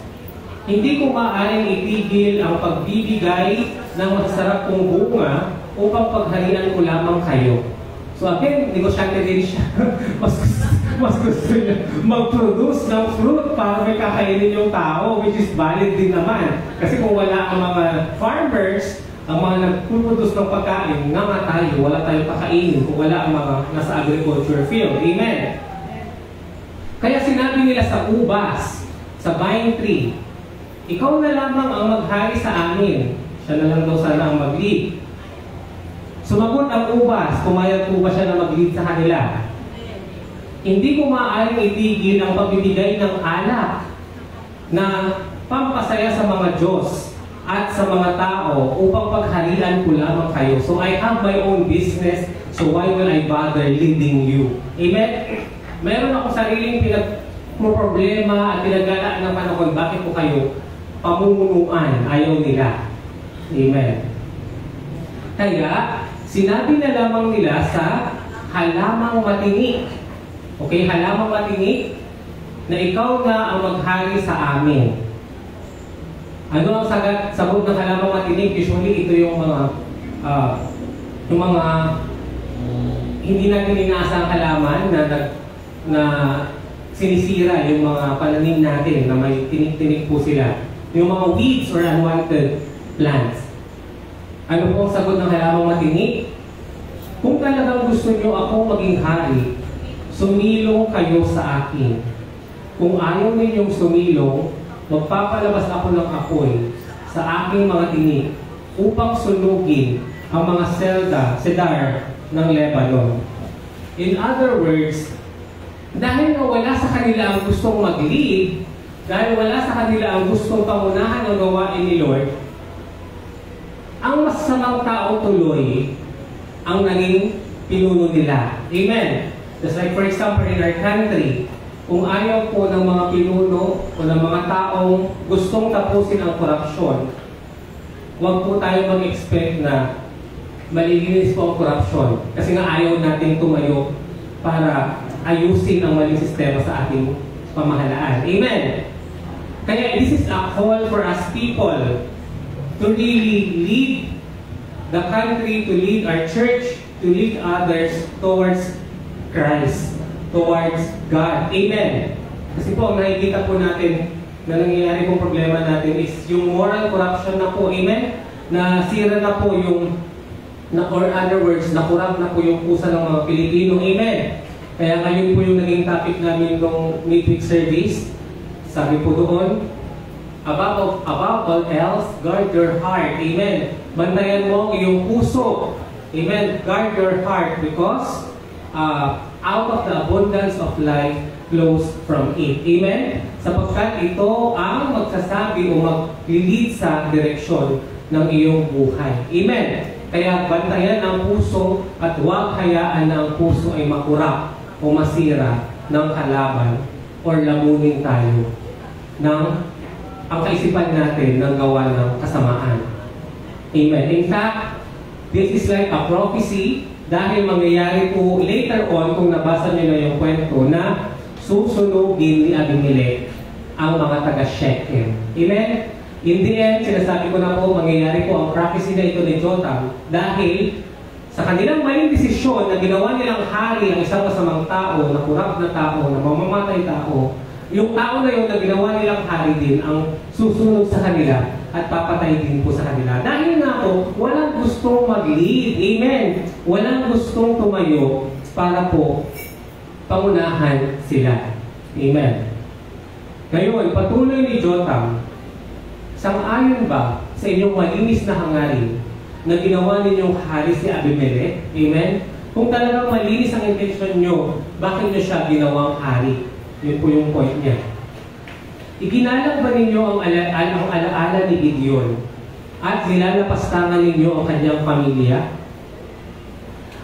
Hindi ko maaaring itigil ang pagbibigay ng masarap kong bunga upang pagharian ko lamang kayo. So again, negosyante din siya. mas gusto niya mag-produce ng fruit para may kakainin yung tao, which is valid din naman. Kasi kung wala ang mga farmers, ang mga nagpuproduce ng pagkain, nga tayo, wala tayong kakainin kung wala ang mga nasa agriculture field. Amen? Kaya sinabi nila sa ubas, sa vine tree, ikaw na lamang ang maghari sa amin. Siya na lang daw sana ang mag-lead. Sumagot ang ubas, pumayag po ba siya na mag-lead sa kanila? Hindi ko maaaring itigil ang pagbibigay ng alak na pampasaya sa mga Diyos at sa mga tao upang pagharian ko lamang kayo. So I have my own business, so why will I bother leading you? Amen? Meron ako sariling problema at pinagala ng panahon, bakit po kayo pamumunuan? Ayaw nila. Amen. Kaya, sinabi na lamang nila sa halamang matinik. Okay, halamang matinik na ikaw na ang maghari sa amin. Ano ang sagot ng halamang matinik? Usually, ito yung mga hindi natin inaasang halaman na sinisira yung mga pananim natin na may tinik-tinik po sila. Yung mga weeds or unwanted plants. Ano po ang sagot ng halamang matinik? Kung talagang gusto nyo akong maging hari, sumilong kayo sa akin. Kung ayaw ninyong sumilong, magpapalabas ako ng apoy sa aking mga tinik upang sunugin ang mga cedar ng Lebanon. In other words, dahil wala sa kanila ang gustong mag-lead, dahil wala sa kanila ang gustong pangunahan ng gawain ni Lord, ang masasamang tao tuloy ang naging pinuno nila. Amen? Just like for example in our country, kung ayaw po ng mga pinuno o ng mga taong gustong tapusin ang korupsyon, huwag po tayo mag-expect na malilinis po ang korupsyon. Kasi nga ayaw natin tumayo para ayusin ang maling sistema sa ating pamahalaan. Amen? Kaya this is a call for us people to really lead the country, to lead our church, to lead others towards Christ, towards God. Amen? Kasi po, ang nakikita po natin na nangyayari pong problema natin is yung moral corruption na po. Amen? Nasira na po yung, or other words, nakurap na po yung pusa ng mga Pilipino. Amen? Kaya ngayon po yung naging topic namin ng midweek service. Sabi po doon, above all else, guard your heart. Amen? Bantayan mo ang iyong puso. Amen? Guard your heart because out of the abundance of life flows from it. Amen? Sapagkat ito ang magsasabi o mag-lead sa direksyon ng iyong buhay. Amen? Kaya bantayan ang puso at huwag hayaan na ang puso ay makurap o masira ng kalaban or lamunin tayo ng ang kaisipan natin ng gawa ng kasamaan. Amen. In fact, this is like a prophecy dahil mangyayari po later on kung nabasa niyo na yung kwento na susunugin ni Abimelech ang mga taga-Shechem. Amen? In the end, sinasabi ko na po, mangyayari po ang prophecy na ito ni Jotham dahil sa kanilang maling desisyon na ginawa nilang hari ang isang masamang tao, na kurap na tao, na mamamatay tao, yung tao na yun na ginawa nilang hari din ang susunod sa kanila at papatay din po sa kanila. Dahil nga po, walang gustong mag-lead. Amen. Walang gustong tumayo para po pangunahan sila. Amen. Ngayon, patuloy ni Jotham, sang-ayon ba sa inyong malinis na hangarin na ginawa ninyong hari si Abimelech? Amen? Kung talagang malinis ang intensyon nyo, bakit nyo siya ginawang hari? Yun po yung point niya. Iginalang ba ninyo ang alaala ni Gideon at nilalapastangan ninyo ang kanyang pamilya?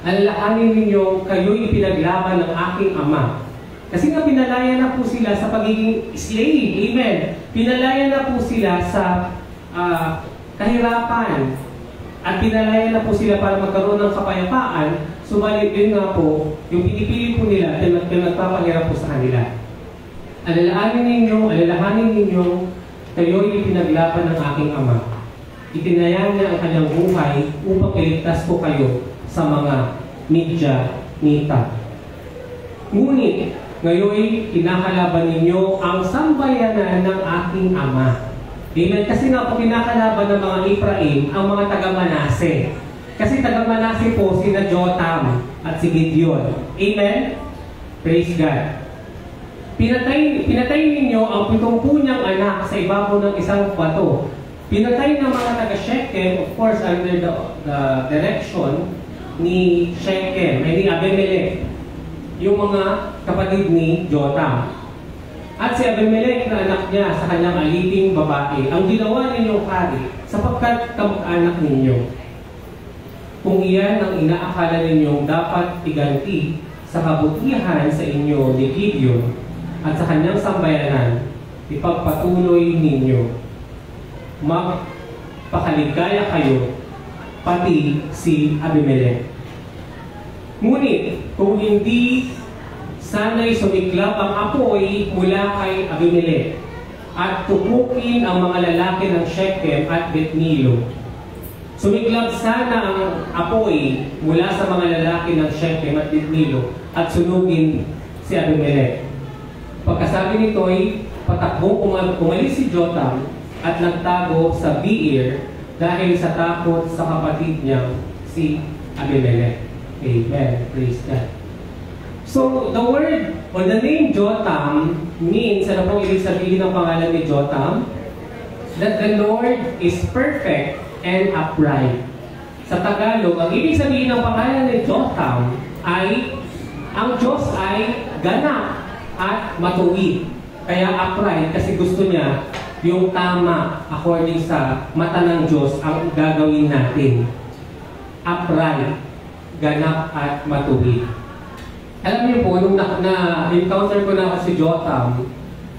Alalahanin ninyo kayo'y ipinaglaban ng aking ama. Kasi nga pinalaya na po sila sa pagiging slave. Amen. Pinalaya na po sila sa kahirapan. At pinalaya na po sila para magkaroon ng kapayapaan. Subalit din nga po, yung pinipili po nila at nagpapahirap po sa kanila. Alalahanin ninyo, kayo'y ipinaglaban ng aking ama. Itinayang niya ang kanyang buhay upang iligtas po kayo sa mga Midyanita. Ngunit, ngayon, kinakalaban ninyo ang sambayanan ng aking ama. Amen? Kasi nga po kinakalaban ng mga Ephraim ang mga taga-Manase. Kasi taga-Manase po sina Jotham at si Gideon. Amen? Praise God. Pinatay ninyo ang 70 niyang anak sa ibabaw ng isang bato. Pinatay ng mga taga-Shechem, of course, under the direction ni Shechem, ni Abimelech, yung mga kapatid ni Jotham. At si Abimelech na anak niya sa kanyang aliping babae, ang ginawa ninyong hari sapagkat kamag-anak ninyo. Kung iyan ang inaakala ninyong dapat iganti sa kabutihan sa inyo ni Gideon at sa kanyang sambayanan, ipagpatuloy ninyo. Magpakaligaya kayo, pati si Abimelech. Ngunit, kung hindi sana'y sumiklab ang apoy mula kay Abimelech at tupukin ang mga lalaki ng Shechem at Bet-Milo, sumiklab sana ang apoy mula sa mga lalaki ng Shechem at Bet-Milo at sunugin si Abimelech. Pagkasabi nito'y patakbong umalis si Jotham at nagtago sa Beer dahil sa takot sa kapatid niya si Abimelech. Amen. Praise God. So, the word or the name Jotham means, ano pong ibig sabihin ng pangalan ni Jotham? That the Lord is perfect and upright. Sa Tagalog, ang ibig sabihin ng pangalan ni Jotham ay, ang Diyos ay ganap at matuwid. Kaya upright kasi gusto niya yung tama according sa mata ng Diyos ang gagawin natin. Upright, ganap at matuwid. Alam niyo po, nung na-encounter ko na si Jotham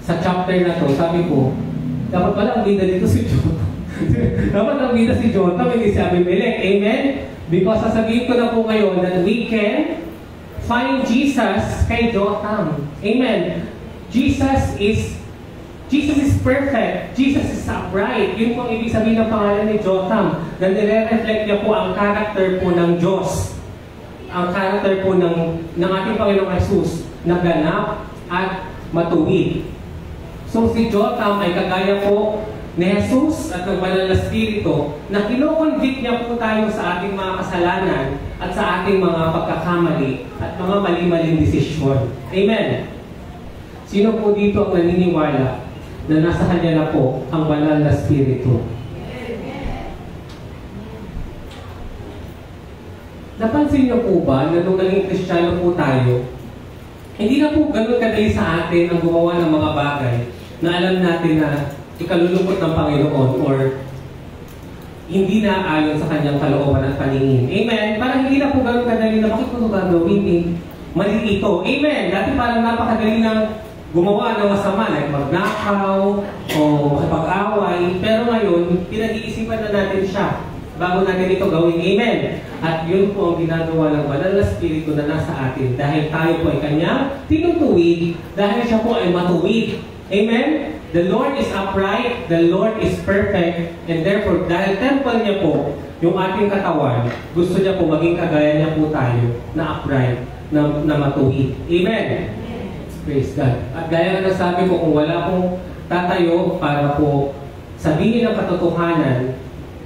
sa chapter na to, sabi ko, dapat pala ang bida dito si Jotham. Dapat ang bida si Jotham, hindi si Abimelech. Amen? Because sasabihin ko na po ngayon that we can find Jesus kay Jotham. Amen? Jesus is perfect. Jesus is upright. Yun po ang ibig sabihin ng pangalan ni Jotham. Na nire-reflect niya po ang character po ng Diyos. Ang character po ng ating Panginoong Jesus na ganap at matuwid. So si Jotham ay kagaya po ni Jesus at ng Banal na Espiritu na kino-convict niya po tayo sa ating mga kasalanan at sa ating mga pagkakamali at mga mali-maling desisyon. Amen? Sino po dito ang naniniwala na nasa kanya na po ang Banal na Espiritu? Napansin niyo po ba na nung naging Kristiyano po tayo, hindi na po ganun kadali sa atin ang gumawa ng mga bagay na alam natin na ikalulungkot ng Panginoon or hindi na ayon sa kanyang kalooban at paningin. Amen? Parang hindi na po ganun kadali na bakit ko ito gagawin eh? Mali ito. Amen? Dati parang napakadali ng gumawa ng masama, like magnakaw o makipag-away. Pero ngayon, pinag-iisipan na natin siya bago natin ito gawin. Amen? At yun po ang ginagawa ng Banal na Espiritu na nasa atin dahil tayo po ay kanyang tinutuwid, dahil siya po ay matuwid. Amen? The Lord is upright, the Lord is perfect, and therefore, dahil temple niya po, yung ating katawan, gusto niya po maging kagaya niya po tayo na upright, na matuwid. Amen? Praise God. At gaya na nasabi ko, kung wala pong tatayo para po sabihin ang katotohanan,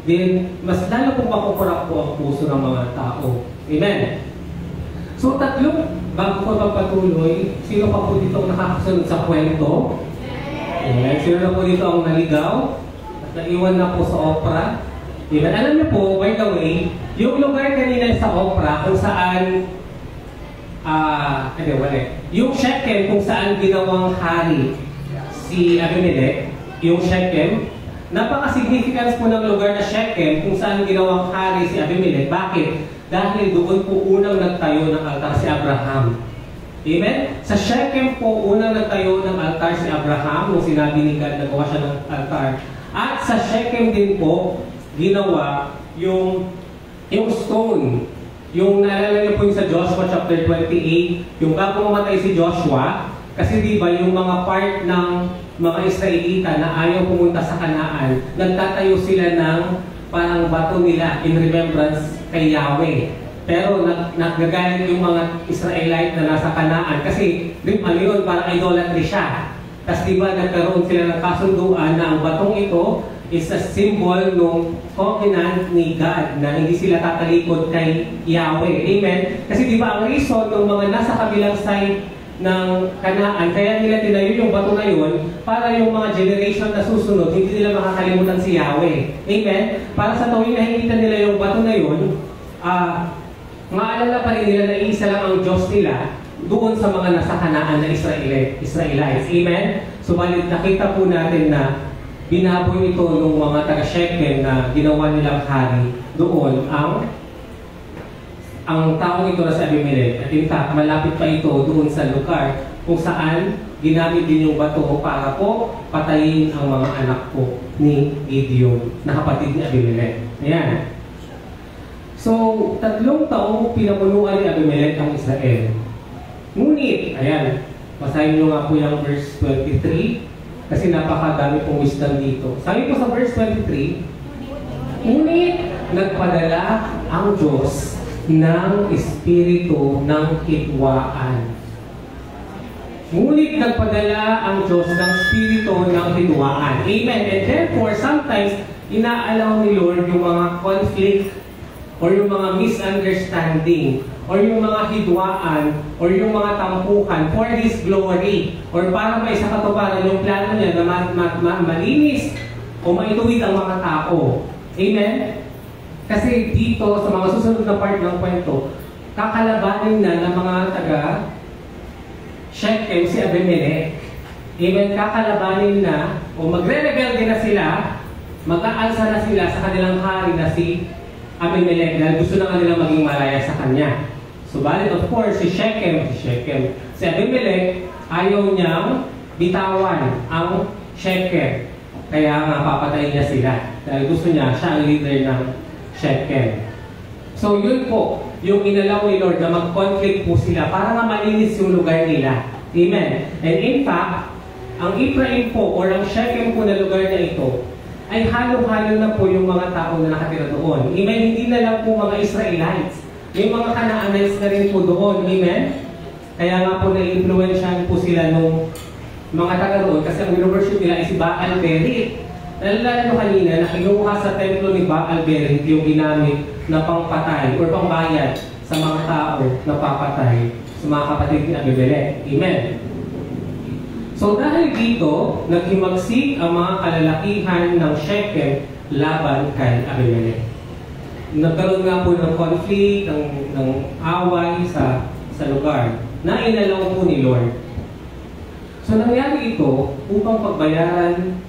then mas lalo pong makukurak po ang puso ng mga tao. Amen? So tatlong, bago ko magpatuloy, sino pa po dito ang nakakasunod sa kwento? Amen. Sino na po dito ang naligaw? At naiwan na po sa opera? Amen. Alam niyo po, by the way, yung lugar kanina sa opera kung saan yung Shechem kung saan ginawang hari si Abimelech, yung Shechem, napaka-significance po ng lugar na Shechem kung saan ginawang hari si Abimelech. Bakit? Dahil doon po unang nagtayo ng altar si Abraham. Amen? Sa Shechem po unang nagtayo ng altar si Abraham nung sinabi ni God na gawa siya ng altar. At sa Shechem din po ginawa yung stone. Yung naalala niyo po yung sa Joshua chapter 28, yung bago mamatay si Joshua, kasi di ba yung mga part ng mga Israelita na ayaw pumunta sa Kanaan, nagtatayo sila ng parang bato nila in remembrance kay Yahweh. Pero nagagalit yung mga Israelite na nasa Kanaan kasi ano yun, parang idolatry siya. Tapos di ba nagkaroon sila ng kasunduan na ang batong ito is a symbol ng covenant ni God na hindi sila tatalikod kay Yahweh. Amen? Kasi di ba ang reason ng mga nasa kabilang side ng Kanaan, kaya nila tinayo yung bato na yun para yung mga generation na susunod, hindi nila makakalimutan si Yahweh. Amen? Para sa tuwing nakikita nila yung bato na yun, maalala pa rin nila na isa lang ang Diyos nila doon sa mga nasa Kanaan na Israelites. Amen? Subalit nakita po natin na binaboy ito ng mga taga-Shechem na ginawa nilang hari doon ang taong ito na sa Abimelech. At in fact, malapit pa ito doon sa lugar kung saan ginamit din yung bato para po patayin ang mga anak po ni Gideon na kapatid ni Abimelech. Ayan. So, 3 taong pinapunuan ni Abimelech ang Israel. Ngunit, ayan, basahin nyo nga po yung verse 23 kasi napakadami pong wisdom dito. Sabi po sa verse 23, ngunit nagpadala ang Diyos ng espiritu ng hidwaan. Ngunit nagpadala ang Diyos ng espiritu ng hidwaan. Amen. And therefore, sometimes, inaalaw ni Lord yung mga conflict or yung mga misunderstanding or yung mga hidwaan or yung mga tampuhan for His glory or para may sa katuparan yung plano niya na malinis o maituwid ang mga tao. Amen? Kasi dito sa mga susunod na part ng kwento, kakalabanin na ng mga taga Shechem si Abimelech. Amen? Kakalabanin na o magre-rebelde na sila, mag-aalsa na sila sa kanilang hari na si Abimelech dahil gusto na kanila maging malaya sa kanya. Subalit of course, si Abimelech, ayaw niyang bitawan ang Shechem. Kaya nga papatayin niya sila. Dahil gusto niya, siya ang leader ng Shechem. So yun po, yung inalaw ni Lord na mag-conflict po sila para nga malinis yung lugar nila. Amen. And in fact, ang Ephraim po or ang Shechem po na lugar na ito, ay halo-halo na po yung mga tao na nakatira doon. Amen. Hindi na lang po mga Israelites. Yung mga Canaanites na rin po doon. Amen? Kaya nga po na-influensyahan po sila nung mga taga doon kasi ang worship nila ay si Baal Berith. Nalala nyo kanina na kinuha sa templo ni Baal Berith yung ginamit na pangpatay or pangbayad sa mga tao na papatay sa mga kapatid ni Abimelech. Amen? So dahil dito, naghimagsik ang mga kalalakihan ng Shechem laban kay Abimelech. Nagkaroon nga po ng conflict, ng away sa lugar na inalaw po ni Lord. So nangyari ito upang pagbayaran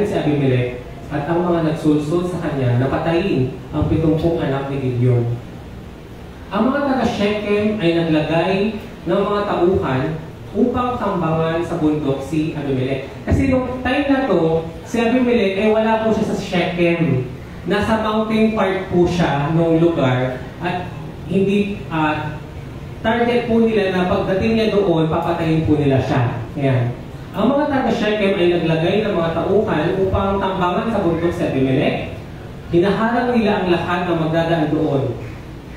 si Abimelech at ang mga nagsulsol sa kanya na patayin ang 70 anak ni Gideon. Ang mga taga-Shechem ay naglagay ng mga tauhan upang tambangan sa bundok si Abimelech. Kasi nung time na to, si Abimelech ay wala po siya sa Shechem. Nasa mountain part po siya ng lugar at hindi target po nila na pagdating niya doon, papatayin po nila siya. Ayan. Ang mga taga-Shechem ay naglagay ng mga tauhan upang tambangan sa bundok si Abimelech. Hinaharang nila ang lahat ng magdadaan doon.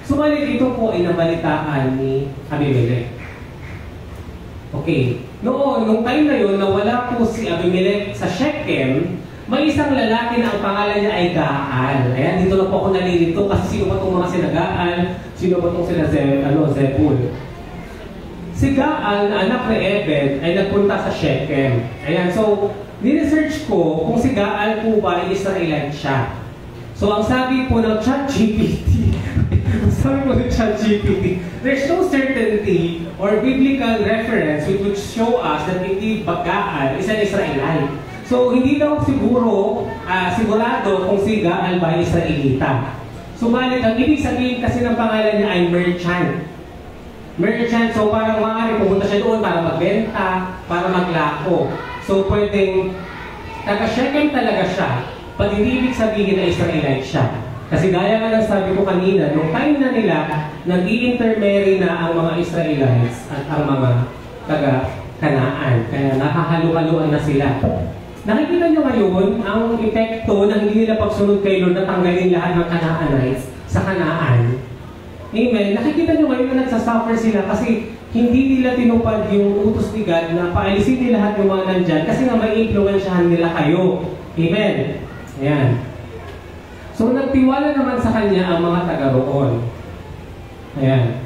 Subalit ito po ay nabalitaan ni Abimelech. Okay. Noon, nung time na yun, na wala po si Abimelech sa Shechem, May isang lalaki na ang pangalan niya ay Gaal. Ayan, dito na po ako nalilito kasi sino ba itong mga sila Gaal? Sino ba itong sila Zebul? Si Gaal, na anak ni Ebed, ay nagpunta sa Shechem. Ayan, so, ni-research ko kung si Gaal po ba ay Israelite siya. So, ang sabi po ng ChatGPT, there's no certainty or biblical reference which would show us that indeed Gaal is an Israelite. So, hindi daw sigurado kung si Gaal ba ay Israelita. Subalit, ang ibig sabihin kasi ng pangalan niya ay merchant. Merchant, so parang maaari pumunta siya doon para magbenta, para maglako. So, pwedeng taga-Shechem talaga siya, pati ibig sabihin na Israelite siya. Kasi gaya nga ng sabi ko kanina, nung time na nila, nag-i-intermarry na ang mga Israelites at ang mga taga-Kanaan. Kaya nakahalo-haloan na sila. Nakikita nyo ngayon ang epekto na hindi nila pagsunod kay Lord na tanggalin lahat ng Canaanites sa Kanaan. Amen. Nakikita nyo ngayon na nagsasuffer sila kasi hindi nila tinupad yung utos ni God na paalisin nila lahat yung mga nandyan kasi nga may influensyahan nila kayo. Amen. Ayan. So nagtiwala naman sa kanya ang mga taga-roon. Ayan.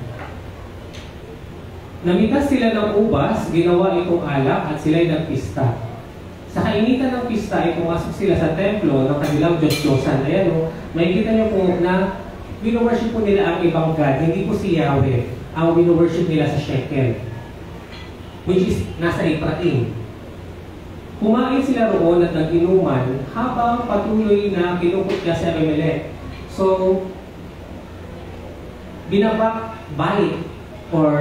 Namitas sila ng ubas, ginawa itong alak at sila'y nagpista. Sa kainitan ng pista ay pumasok sila sa templo ng kanilang Diyos-Diyosan. Ayan o, makikita nyo po na wino-worship po nila ang ibang God, hindi po si Yahweh ang wino-worship nila sa Shechem, which is nasa Ephraim. Kumain sila roon at nag-inuman habang patuloy na kinukutya si Abimelech. So, binabak-balik or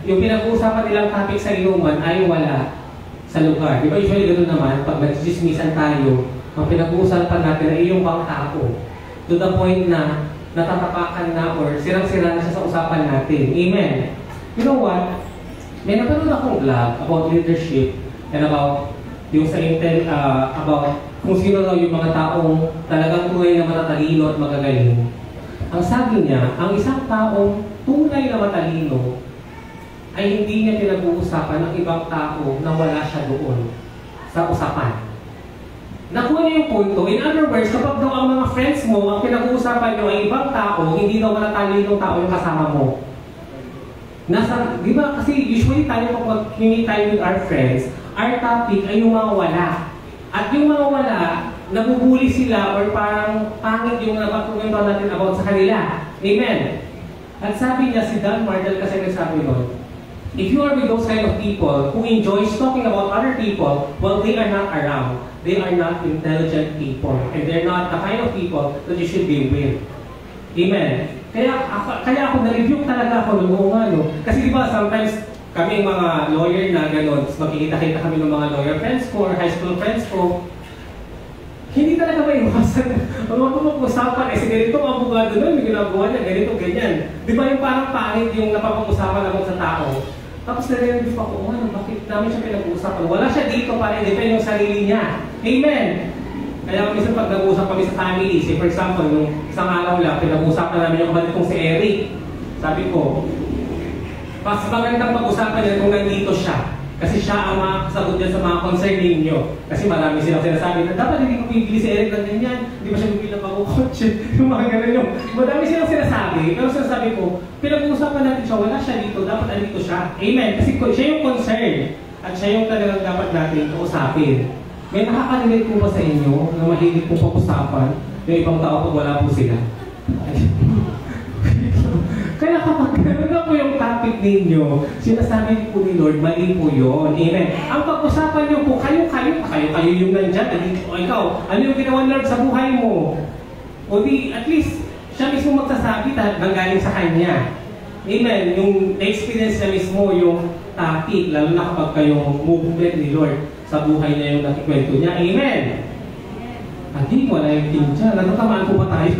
yung pinag-uusapan nilang topic sa inuman ay wala sa lugar. Di ba usually ganoon naman, pag nag-chismisan tayo, ang pinag-uusapan natin ay yung bang tao. To the point na natatapakan na or sirang-sira na siya sa usapan natin. Amen. You know what? May napanood akong vlog about leadership and about yung sa about kung sino daw yung mga taong talagang tunay na matatalino at magagaling. Ang sabi niya, ang isang taong tunay na matalino ay hindi niya pinag-uusapan ng ibang tao na wala siya doon sa usapan. Nakuha niyo yung punto. In other words, kapag daw ang mga friends mo, ang pinag-uusapan niyo ay ibang tao, hindi daw matalinong tao yung kasama mo. Di ba? Kasi usually tayo kapag hingi tayo with our friends, our topic ay yung mga wala. At yung mga wala, nabubuli sila or parang pangit yung napagkukwento natin about sa kanila. Amen. At sabi niya, si Dan Mardel kasi nagsabi nun, if you are with those kind of people who enjoys talking about other people, well, they are not around. They are not intelligent people. And they're not the kind of people that you should be with. Amen. Kaya ako na-review talaga ako noong Kasi di ba, sometimes kami mga lawyer na gano'n, makikita-kita kami ng mga lawyer friends ko or high school friends ko, hindi talaga maiwasan. Ang mga pumag-usapan, si ganito ang abogado nun, may ginagawa niya, ganito, ganyan. Di ba yung parang pangit yung napapag-usapan naman sa tao? Tapos nare-review ako, bakit namin siya pinag-uusapan? Wala siya dito para i-defend yung sarili niya. Amen! Kaya minsan pag nag-uusap kami sa family, say for example, nung isang araw lang, pinag-uusapan namin yung kapatid kong si Eric. Sabi ko, mas magandang pag-usapan niya kung nandito siya. Kasi siya ang makasagot niya sa mga concern ninyo. Kasi marami silang sinasabi na dapat hindi ko bibili si Eric ng ganyan, hindi ba siya bibili ng pag-ukotse, yung mga ganun yung. Marami silang sinasabi, pero sinasabi ko, pinag-uusapan natin siya, wala siya dito, dapat andito siya. Amen. Kasi siya yung concern at siya yung talagang dapat natin kausapin. May nakaka-relate po ba sa inyo na mahilig po pag-usapan yung ibang tao pag wala po sila? Kaya kapag gano'n na po yung topic ninyo, sinasabi po ni Lord, mali po yun. Amen. Ang pag-usapan nyo po, kayo yung nandyan, o ikaw, ano yung ginawa Lord sa buhay mo? O di, at least, siya mismo magsasabi galing sa Kanya. Amen. Yung experience niya mismo, yung topic, lalo na kapag kayong movement ni Lord sa buhay niya yung nakikwento niya. Amen. Hindi, wala yung team dyan. Natatamaan po ba tayo?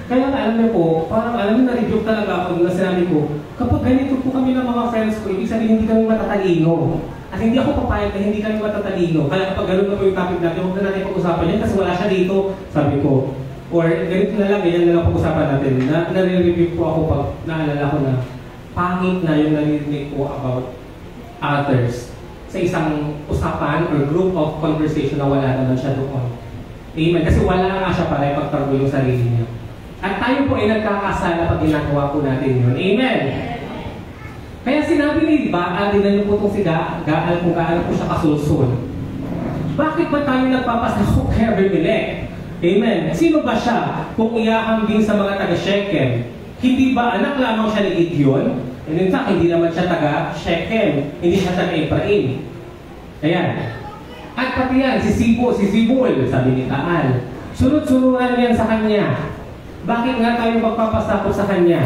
Kaya nga, alam niyo po, parang alam niyo, na-review talaga ako na sinabi ko, kapag ganito po kami ng mga friends ko, ibig sabihin hindi kami matatalino. At hindi ako papayag na hindi kami matatalino. Kaya kapag gano'n na po yung topic natin, huwag na natin pag-usapan yan kasi wala siya dito, sabi ko. Or ganito na lang, ganyan na lang pag-usapan natin. Na-review po ako pag naalala ko na pangit na yung narinig ko about others sa isang usapan or group of conversation na wala naman siya doon. Amen. Kasi wala nga siya para ipagtanggol yung sarili niya. At tayo po ay nagkakasala pag ginagawa po natin yun. Amen. Kaya sinabi ni Baal, dinalo po itong si Gaal kung gaano po siya kasulsul. Bakit ba tayo nagpapasakop kay Abimelech? Amen. Sino ba siya kung iahambing sa mga taga-Shechem? Hindi ba anak lamang siya ni Gideon? And in fact, hindi naman siya taga-Shechem. Hindi siya taga-Ephraim. Ayan. At pati yan, si Zebul, sabi ni Gaal. Sunod-sunuran yan sa kanya. Bakit nga tayo magpapasakop sa kanya?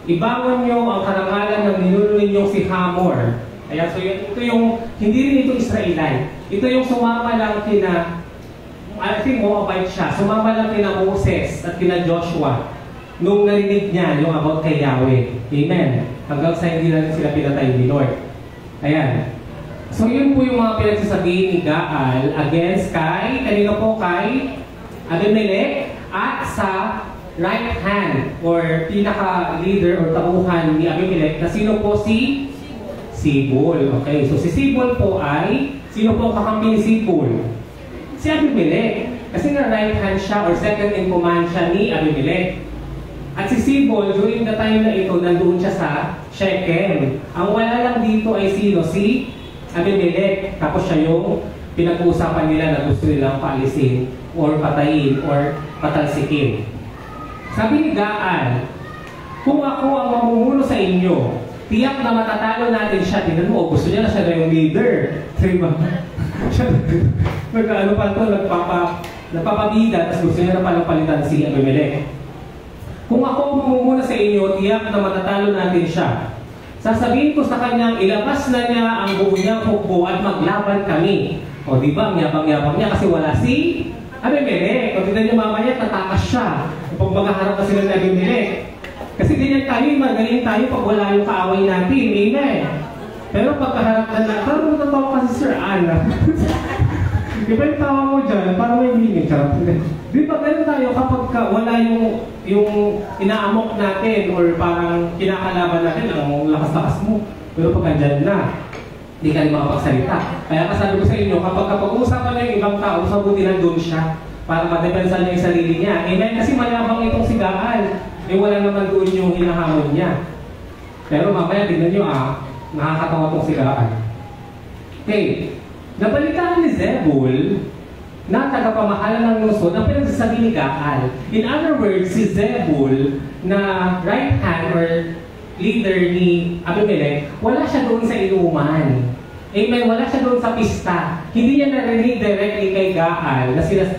Ibangon nyo ang karangalan ng ninuno ninyong si Hamor. Ayan, so ito yung, hindi rin ito Israelite. Ito yung sumama lang kina, I think Moabite siya, sumama lang kina Moses at kina Joshua nung narinig niya yung about kay Yahweh. Amen. Hanggang sa hindi na sila pinatay ni Lord. Ayan. So yun po yung mga pinagsasabihin ni Gaal against kanino po kay Abimelech at sa right hand or pinaka-leader or tauhan ni Abimelech na sino po si Zebul. Okay, so si Zebul po ay, sino po ang kakampi ni Zebul? Si Abimelech. Kasi nga right hand siya or second in command siya ni Abimelech. At si Zebul, during the time na ito, nandoon siya sa Shechem. Ang wala lang dito ay sino? Si Abimelech. Tapos siya yung pinag-uusapan nila na gusto nilang paalisin or patayin or patalsikin. Sabi ni Gaal, kung ako ang mamumuno sa inyo, tiyak na matatalo natin siya. Tingnan mo, gusto niya na siya na yung leader. Diba? Nag-ano pa ito, nagpapabida, tapos gusto niya na palang palitan si Abimelech. Kung ako ang mamumuno sa inyo, tiyak na matatalo natin siya. Sasabihin ko sa kanyang, ilabas na niya ang buo niyang hukbo at maglaban kami. O diba, ang yabang-yabang niya kasi wala si Abimelech. O tignan niyo mamaya, tatakas siya. Pag maghaharap na sila ng Abimelech. Kasi ganyan tayo, magaling tayo pag wala yung kaaway natin. Amen. Pero pagkaharap na parang natatawa kasi Sir Anna. Di ba yung tawa mo dyan? Parang may meaning. Di ba ganun tayo kapag wala yung inaamok natin or parang kinakalaban natin, ang lakas-lakas mo. Pero pag andyan na, hindi ka rin makapagsalita. Kaya kasabi ko sa inyo, kapag usapan na yung ibang tao, sabuti na doon siya para madepensa niya yung sarili niya. Amen? Kasi mayabang itong si Gaal. Wala naman doon yung hinahamon niya. Pero mamaya, tignan nyo nakakatawa itong si Gaal. Okay. Nabalitaan ni Zebul na tagapamahala ng lungsod ang pinagsasabi ni Gaal. In other words, si Zebul na right hand or leader ni Abimelech, wala siya doon sa inuman. Amen, wala siya doon sa pista. Hindi niya narinig directly kay Gaal na sila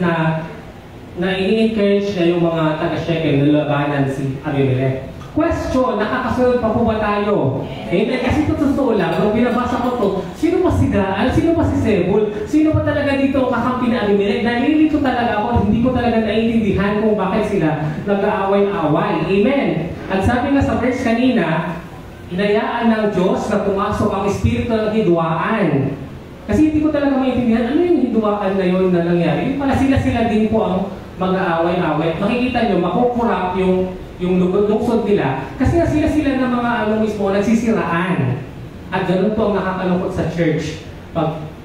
na ini-encourage na yung mga taga-Shechem na labanan si Abimelech. Question, nakakasunod pa po ba tayo? Amen. Kasi ito totoo lang, nung binabasa ko to, sino pa si Gaal? Sino pa si Zebul? Sino pa talaga dito ang kakampi ni Abimelech? Nalilito talaga ako, hindi ko talaga naiintindihan kung bakit sila nag-aaway-away. Amen. At sabi nga sa verse kanina, inayaan ng Diyos na pumasok ang espiritu ng hidwaan. Kasi hindi ko talaga maintindihan, ano yung hidwaan na yun na nangyari? Yung pala sila din po ang mag-aaway-away. Makikita nyo, makukurap yung lungsod nila kasi nga sila ng mga mismo nagsisiraan. At ganun po ang nakakalungkot sa church.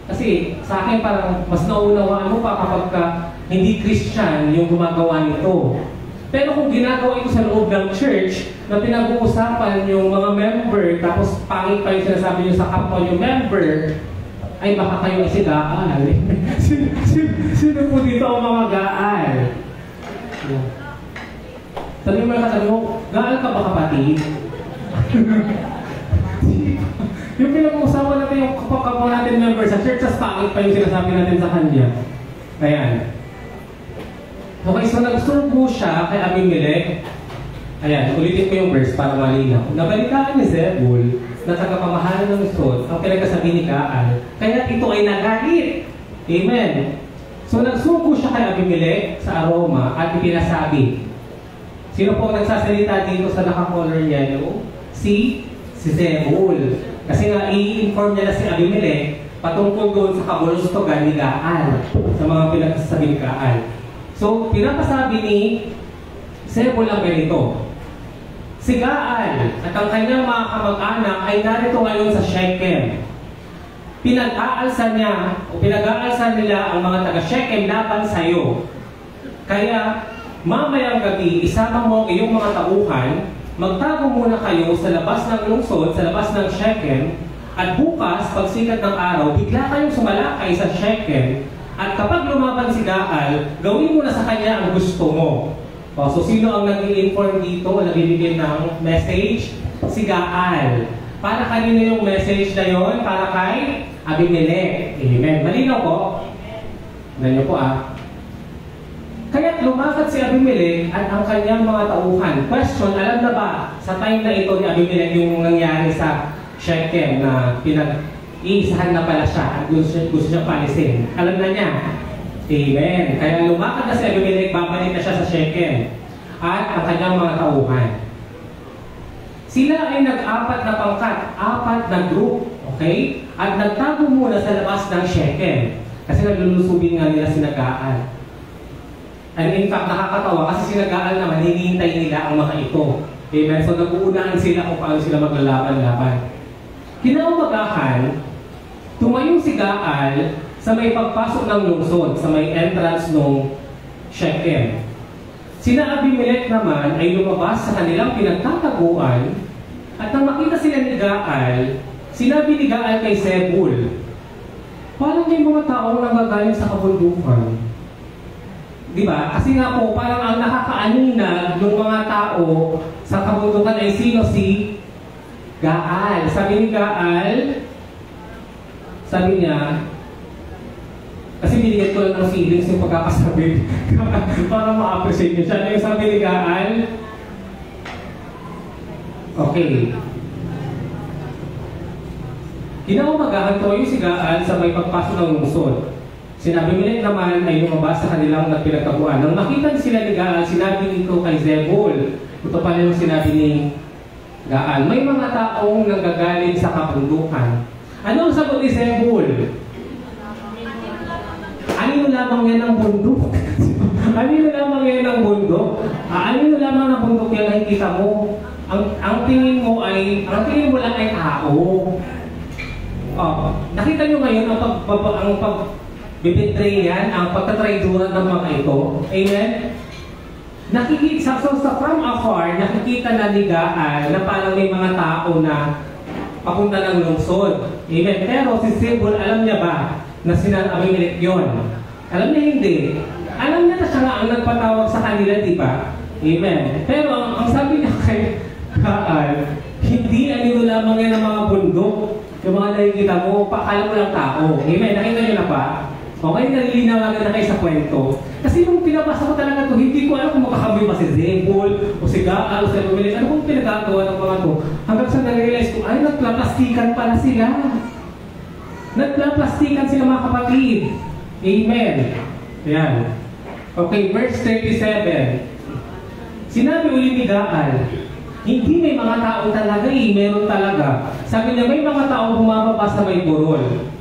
Kasi sa akin parang mas naunawaan mo pa kapag hindi Christian yung gumagawa nito. Pero kung ginagawa ito sa loob ng church na pinag-uusapan yung mga member tapos pangit pa yung sinasabi nyo sa kapwa yung member, ay baka kayo kasi Gaal. Sino po dito ang mga Gaal? Sabi mo yung kasabi mo, Gaal ka ba kapatid? Yung pinag-uusapan natin yung kapwa natin member sa church, sa pangit pa yung sinasabi natin sa kanya. Ayan. Okay, so nagsurbo siya kay Abimelech. Ayan, ulitin ko yung verse para malinaw. Nabalitaan ni Zebul na tagapamahalan ng lungsod ang pinagkasabi ni Gaal, kaya ito ay nagalit. Amen. So nagsurbo siya kay Abimelech sa Aroma at ipinasabi. Sino po nagsasalita dito sa naka-color yellow? Si Zebul. Kasi nga, i-inform niya na si Abimelech patungkol doon sa kabulustugan ni Gaal, sa mga pinagsasabi ni Gaal. So, pinapasabi ni Zebul ang ganito. Si Gaal at ang kanyang mga kamag-anak ay narito ngayon sa Shechem. pinag-aalsa niya o pinag-aalsa nila ang mga taga-Shechem laban sa iyo. Kaya mamayang gabi, isama mo ang iyong mga tauhan, magtago muna kayo sa labas ng lungsod, sa labas ng Shechem, at bukas, pagsikat ng araw, bigla kayong sumalakay sa Shechem, at kapag lumaban si Gaal, gawin mo na sa kanya ang gusto mo. So sino ang nag-i-inform dito o nagbibigay ng message? Si Gaal. Para kanino yung message na yon? Para kay Abimelech. Amen. Malinaw po? Amen niyo po Kaya't lumakad si Abimelech at ang kanyang mga tauhan. Question, alam na ba sa time na ito ni Abimelech yung nangyari sa Shechem na iisahan na pala siya at gusto siya palisin? Alam na niya. Amen. Kaya lumakad na si Abimelech, babalik na siya sa Shechem at ang kanyang mga tauhan. Sila ay nag-apat na pangkat, 4 na group, okay? At nagtago muna sa labas ng Shechem kasi naglulusobin nga nila si Gaal. And in fact, nakakatawa kasi si Gaal naman, hinihintay nila ang mga ito. Amen? So nag-uunahan sila kung paano sila maglalaban-laban. Kinaumagahan, tumayo si Gaal sa may pagpasok ng lungsod, sa may entrance ng Shechem. Sina Abimelech naman ay lumabas sa kanilang pinagtataguan at nang makita sila ni Gaal, sinabi ni Gaal kay Zebul, parang may mga taong nagagaling sa kabundukan. Diba? Kasi nga po, parang ang nakakaaninag ng mga tao sa kabundukan ay sino? Si Gaal. Sabi ni Gaal, sabi niya, kasi binigyan ko lang ng feelings yung pagkakasabi para ma-appreciate niyo siya. Ano yung sabi ni Gaal? Okay. Kinaumagahan ko yung si Gaal sa may pagpasok ng lungsod. Sinabi nila naman ay lumabas sa kanilang nagpinagtaguan. Nang makita sila ni Gaal, sinabi nito kay Zebul. Ito pala yung sinabi ni Gaal. May mga taong nanggagaling sa kabundukan. Ano ang sagot ni Zebul? Anino lamang yan ng bundok? Anino lamang yan ng bundok? Anino lamang ng bundok yan nakikita mo? Ang tingin mo lang ay tao. Nakita nyo ngayon ang pagbibitray yan, ang pagtatrayduran ng mga ito. Amen? Nakikita, so from afar, nakikita na ni Gaal na parang may mga tao na papunta ng lungsod. Amen? Pero si Zebul, alam niya ba na Abimelech yun? Alam niya hindi. Alam niya na siya nga ang nagpatawag sa kanila, di ba? Amen. Pero ang sabi niya kay Gaal, hindi anino lamang yan ng mga bundok. Yung mga nakikita mo, pakala mo lang tao. Amen. Nakita niyo na ba? Okay, nalilinawagan na kayo sa kwento. Kasi nung pinabasa ko talaga ito, hindi ko alam kung makakabay pa si Zebul, o si Gaal, o si Abimelech. Ano kung pinagagawa ng mga ito? Hanggang sa na-realize ko, ay, nagplaplastikan pala sila. Nagplaplastikan sila mga kapatid. Amen. Ayan. Okay, verse 37. Sinabi uli ni Gaal, hindi may mga tao talaga meron talaga. Sabi niya, may mga tao bumababa sa may burol.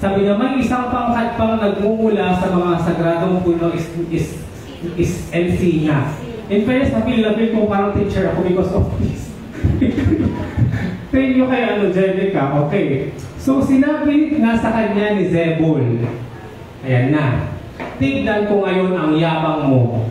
Sabi niya, may isang pangkat pang nagmumula sa mga sagradong puno is MC niya. In fairness, napil ko parang teacher ako because of this. Thank you kay Jenica. Okay. So, sinabi nga sa kanya ni Zebul, ayan na, tignan ko ngayon ang yabang mo.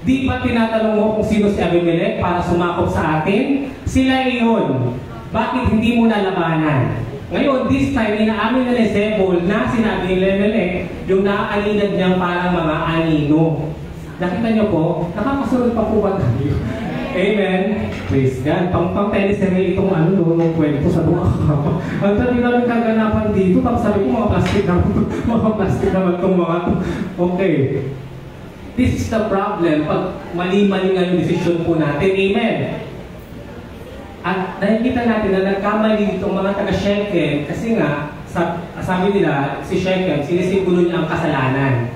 Di ba tinatanong mo kung sino si Abimelech para sumakop sa atin? Sila iyon. Bakit hindi mo nalabanan? Ngayon, this time, inaamin na ni Zebul na sinabi ni Abimelech yung naaaninag niyang parang mga anino. Nakita niyo po, nakakasunod pa po ba tayo? Amen. Praise God. Pang-teleserye itong nung kwento sa mga kama. Ang dami namin kaganapan dito, tapos sabi ko mga plastic naman itong mga ito. Okay. This is the problem pag mali-mali nga yung decision po natin. Amen. At nakikita natin na nagkamali itong mga taga-Shechem kasi nga, sabi nila, si Shechem, sinisimbolo niya ang kasalanan.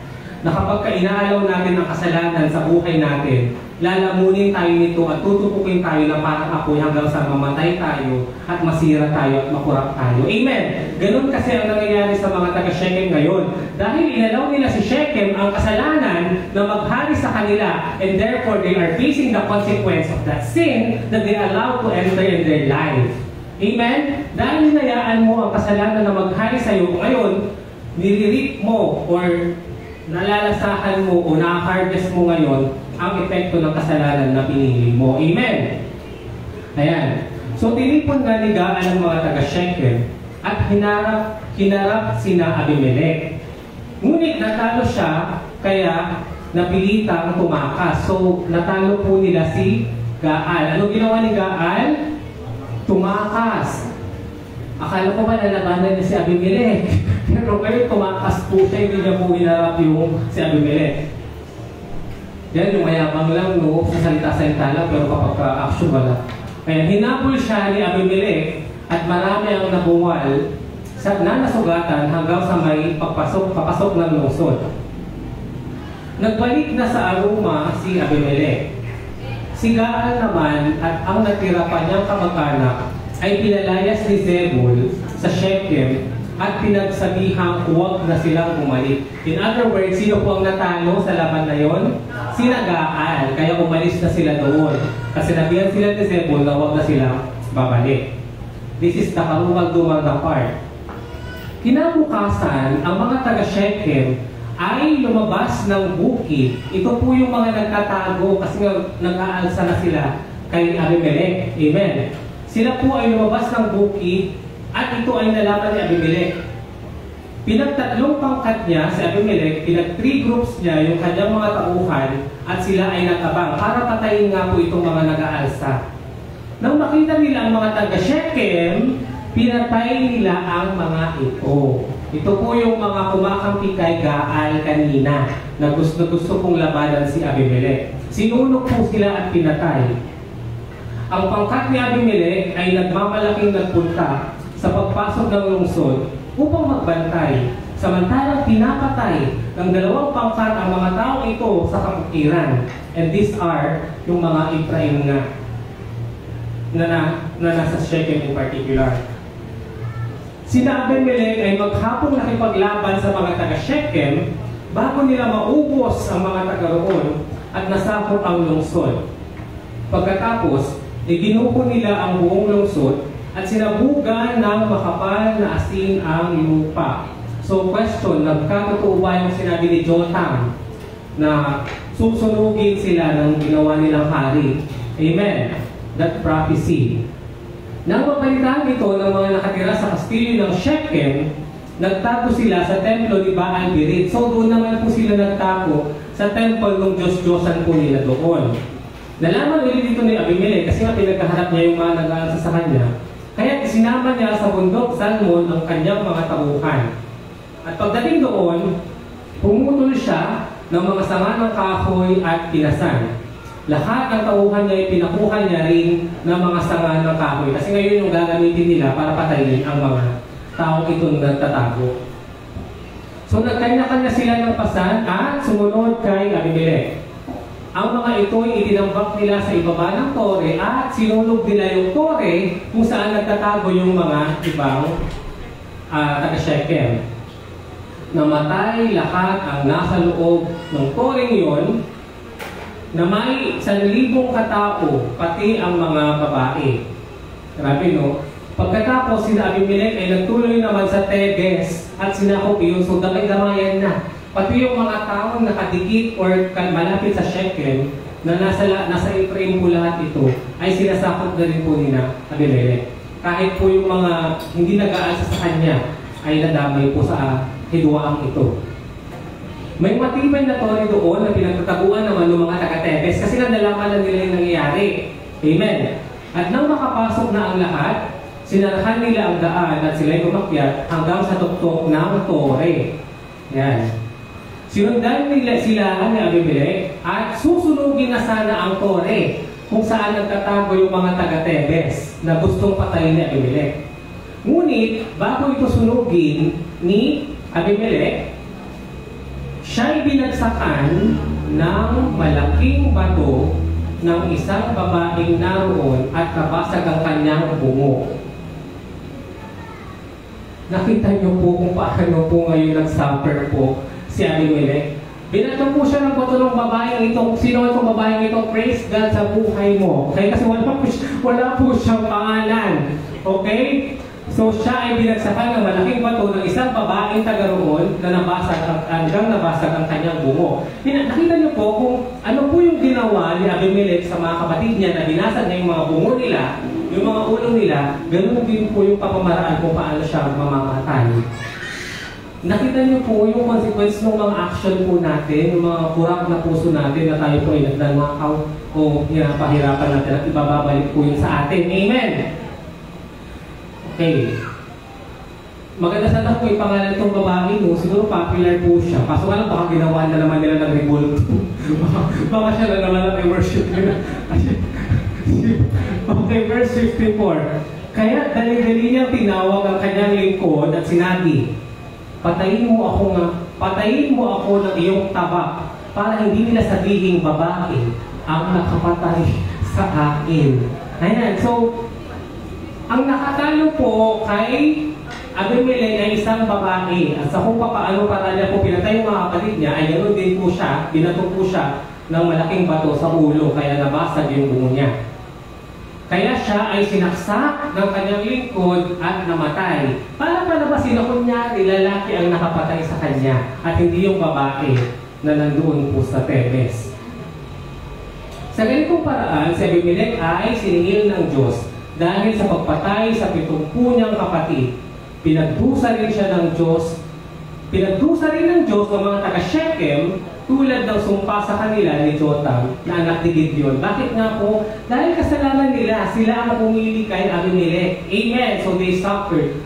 Na kapag inaalaw natin ang kasalanan sa buhay natin, lalamunin tayo nito at tutupukin tayo na parang apoy hanggang sa mamatay tayo at masira tayo at makurap tayo. Amen! Ganun kasi ang nangyayari sa mga taga-Shechem ngayon. Dahil inalaw nila si Shechem ang kasalanan na maghari sa kanila and therefore they are facing the consequence of that sin that they allow to enter in their life. Amen? Dahil hinayaan mo ang kasalanan na mag-hari sa'yo, ngayon, nilirik mo or nalalasahan mo o na-harvest mo ngayon ang epekto ng kasalanan na pinili mo. Amen? Ayan. So, tinipon nga ni Gaal ang mga taga-Shechem at hinarap sina Abimelech. Ngunit natalo siya, kaya napilitang tumakas. So, natalo po nila si Gaal. Ano ginawa ni Gaal? Tumakas. Akala ko ba nalabanan niya si Abimelech? Pero kayo tumakas po siya, hindi niya po hinarap yung si Abimelech. Yan, yung mayabang lang, no? Sa salita-salita lang, pero kapag action wala. Kaya hinabol siya ni Abimelech at marami ang nabuwal na nasugatan hanggang sa may papasok ng lungsod. Nagbalik na sa Aruma si Abimelech. Si Gaal naman at ang natira pa niyang kamag-anak ay pinalayas ni Zebul sa Shechem at pinagsabihang huwag na silang bumalik. In other words, sino po ang natalo sa laban na yon? Sina Gaal. Kaya umalis na sila doon. Kasi nabihan sila ni Zebul na huwag na silang babalik. This is the karumal-dumal na part. Kinabukasan, ang mga taga-Shechem ay lumabas ng bukid. Ito po yung mga nagtatago kasi nag-aalsa na sila kay Abimelech. Amen. Sila po ay lumabas ng bukid at ito ay nalaman ni Abimelech. Pinagtatlong pangkat niya si Abimelech, pinag-3 groups niya yung kanyang mga tauhan at sila ay nag-abang para patayin nga po itong mga nag-aalsa. Nang makita nila ang mga taga-Shechem, pinatay nila ang mga ito. Ito po yung mga kumakampi kay Gaal kanina na gusto kong labanan si Abimelech. Sinunog po sila at pinatay. Ang pangkat ni Abimelech ay nagmamalaking nagpunta sa pagpasok ng lungsod upang magbantay. Samantalang pinapatay ng 2 pangkat ang mga tao ito sa kapatiran. And these are yung mga Ephraim nga na nasa Shechem in particular. Sina Abimelech ay maghapong nakipaglaban sa mga taga-Shechem bago nila maubos ang mga taga-roon at nasakop ang lungsod. Pagkatapos, iginuko nila ang buong lungsod at sinabugan ng makapal na asin ang lupa. So question, nagkatotoo ba yung sinabi ni Jotham na susunugin sila ng ginawa nilang hari? Amen. That prophecy. Nang mapalitan ito ng mga nakatira sa kastilyo ng Shechem, nagtago sila sa templo ni Baal Berit. So doon naman po sila nagtago sa temple ng Diyos-Diyosan po nila doon. Nalaman ulit dito ni Abimelech kasi nga pinagkaharap niya yung mga nag-aalsa sa kanya. Kaya isinama niya sa bundok Salmon ang kanyang mga tauhan. At pagdating doon, pumutol siya ng mga sanga ng kahoy at pinasan. Lahat ng tauhan niya ay pinakuha niya rin ng mga sanga ng kahoy. Kasi ngayon yung gagamitin nila para patayin ang mga taong itong nagtatago. So nagkanya-kanya sila ng pasan at sumunod kay Abimelech. Ang mga ito ay itinambak nila sa ibaba ng tore at sinulog nila yung tore kung saan nagtatago yung mga ibang taga-Shechem. Namatay lahat ang nasa loob ng toreng yon na may 1,000 katao, pati ang mga babae. Grabe, no? Pagkatapos, sina Abimelech ay nagtuloy naman sa Teges at sinakop yun. So, damay-damayan na. Pati yung mga taong nakadikit or malapit sa Shechem na nasa Ephraim po lahat ito, ay sinasakop na rin po nila Abimelech. Kahit po yung mga hindi nag-aalsa sa kanya, ay nadamay po sa hidwaang ito. May matibay na tore doon na pinagtataguan naman ng mga taga-Tebes kasi nalaman na nila yung nangyayari. Amen. At nang makapasok na ang lahat, sinarahan nila ang daan at sila'y umakyat hanggang sa tuktok ng tore. Yan. Sinundan nila sila ni Abimelech at susunugin na sana ang tore kung saan nagtatago yung mga taga-Tebes na gustong patayin ni Abimelech. Ngunit, bago ito sunugin ni Abimelech, siya'y binagsakan ng malaking bato ng isang babaeng naroon at nabasag ang kanyang bungo. Nakita niyo po kung paano po ngayon nag-suffer po si Abimelech. Binato po siya ng bato ng babaeng ito. Sino itong babaeng ito? Praise God sa buhay mo. Okay? Kasi wala po siyang pangalan. Okay? So siya ay binagsakan ng malaking bato ng isang babaeng taga roon na nabasag hanggang nabasag ang kanyang bungo. Nakita niyo po kung ano po yung ginawa ni Abimelech sa mga kapatid niya na binasag na yung mga bungo nila, yung mga ulo nila, ganoon din po yung pamamaraan kung paano siya mamamatay. Nakita niyo po yung consequence ng mga action po natin, yung mga kurap na puso natin na tayo po ay nagdanakaw o pahirapan natin at ibababalik po yun sa atin. Amen! Okay. Maganda sana po yung pangalan itong babae mo, siguro popular po siya. Kaso nga lang baka ginawa na naman nila ng revolt. Baka siya na naman ang worship nila. Okay, verse 54. Kaya dali-dali niyang tinawag ang kanyang lingkod at sinabi, patayin mo ako ng iyong tabak para hindi nila sabihing babae ang nakapatay sa akin. Ayan, so ang nakatalo po kay Abimelech ay isang babae. At sa kung paano para niya po pinatay yung mga kapatid niya, ay ganoon din po siya, binato po siya ng malaking bato sa ulo, kaya nabasag yung bungo niya. Kaya siya ay sinaksak ng kanyang lingkod at namatay. Para palabasin na kunyari, lalaki ang nakapatay sa kanya at hindi yung babae na nandoon po sa Tebes. Sa ganitong paraan, si Abimelech ay siningil ng Diyos dahil sa pagpatay sa 70 niyang kapatid. Pinagdusa rin siya ng Diyos. Pinagdusa rin ng Diyos ng mga taga-Shechem tulad ng sumpa sa kanila ni Jotham na anak ni Gideon. Bakit nga po? Dahil kasalanan nila, sila ang pumili kay Abimelech. Amen! So they suffered.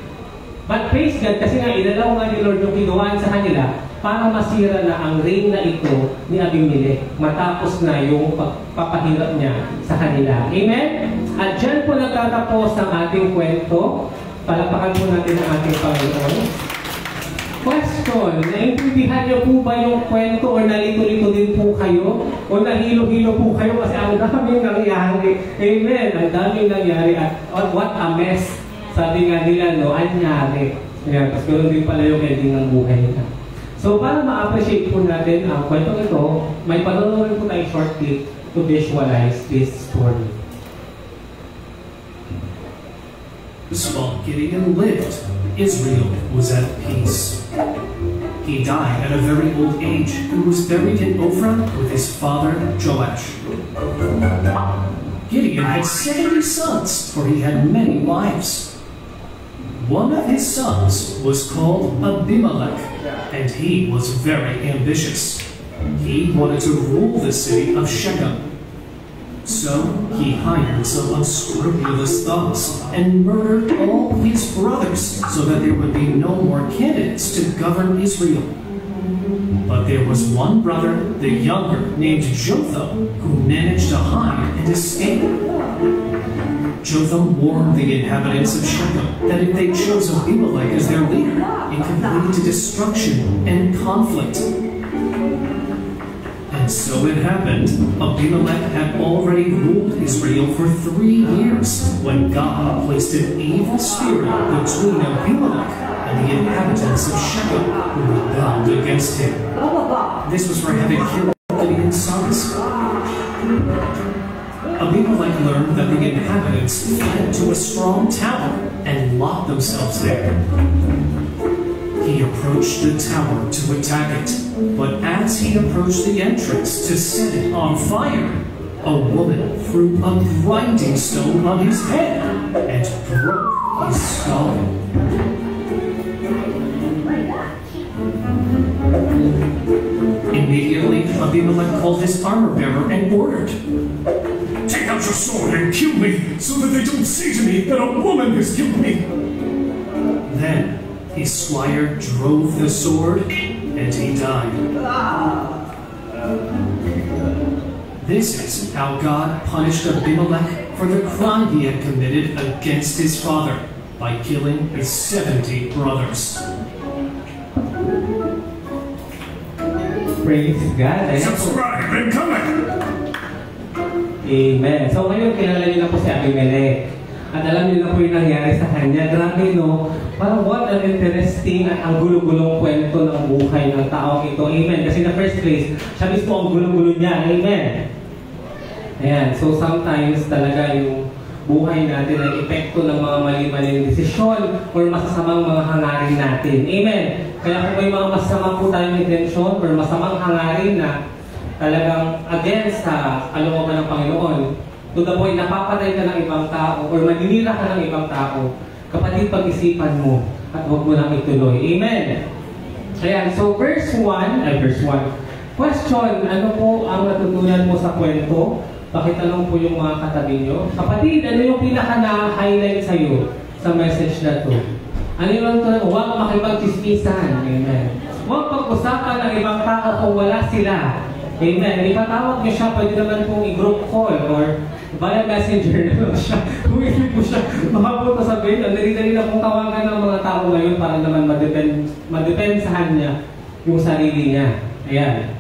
But praise God, kasi nga inalaw nga ni Lord yung kinuhaan sa kanila para masira na ang reign na ito ni Abimelech matapos na yung pagpapahirap niya sa kanila. Amen? At dyan po nagtatapos ang ating kwento. Palapakan po natin ang ating Panginoon. Question, naintindihan niyo po ba yung kwento o nalito-lito din po kayo? O nahilo-hilo po kayo kasi ang daming nangyari. Amen, ang daming nangyari at what a mess. Sabi nga nila, no, anyari. Ayan, tapos ganoon din pala yung ending ng buhay nila. So para ma-appreciate po natin ang kwento ito, may panonood po tayong short clip to visualize this story. While Gideon lived, Israel was at peace. He died at a very old age and was buried in Ophrah with his father Joash. Gideon had 70 sons, for he had many wives. One of his sons was called Abimelech, and he was very ambitious. He wanted to rule the city of Shechem. So he hired some unscrupulous thugs and murdered all his brothers so that there would be no more candidates to govern Israel. But there was one brother, the younger, named Jotham, who managed to hide and escape. Jotham warned the inhabitants of Shechem that if they chose Abimelech as their leader, it could lead to destruction and conflict. And so it happened. Abimelech had already ruled Israel for 3 years when God placed an evil spirit between Abimelech and the inhabitants of Shechem who rebelled against him. This was for having killed Gideon's sons. Abimelech learned that the inhabitants fled to a strong tower and locked themselves there. He approached the tower to attack it, but as he approached the entrance to set it on fire, a woman threw a grinding stone on his head and broke his skull. Immediately, Abimelech called his armor-bearer and ordered, "Take out your sword and kill me, so that they don't say to me that a woman has killed me." Then his squire drove the sword, and he died. This is how God punished Abimelech for the crime he had committed against his father by killing his 70 brothers. Praise God. Subscribe and comment! Amen. So ngayon, kilala niyo na po si Abimelech. At alam niyo na po yung nangyari sa kanya. Grabe, no? Parang what an interesting at ang gulo-gulong kwento ng buhay ng taong ito. Amen. Kasi in the first place, siya mismo ang gulo-gulo niya. Amen. Ayan. So sometimes talaga yung buhay natin ay epekto ng mga mali-maling desisyon or masasamang mga hangarin natin. Amen. Kaya kung may mga masamang po tayong intensyon or masamang hangarin na talagang against sa kalooban ng Panginoon, to the point napapatay ka ng ibang tao or maninira ka ng ibang tao, kapatid, pag-isipan mo at huwag mo nang ituloy. Amen. Ayan, so verse 1. Question, ano po ang natutunan mo sa kwento? Pakitanong po yung mga katabi nyo. Kapatid, ano yung pinaka-na-highlight sa'yo sa message na to? Ano yung ito? Huwag makipag-chismisan. Amen. Huwag pag-usapan ng ibang tao kung wala sila. Amen. Ipatawag nyo siya, pwede naman pong i-group call or via messenger na lang siya. Kung hindi po siya makapunta sa bed, dali-dali na pong tawagan ng mga tao ngayon para naman madepensahan niya yung sarili niya. Ayan.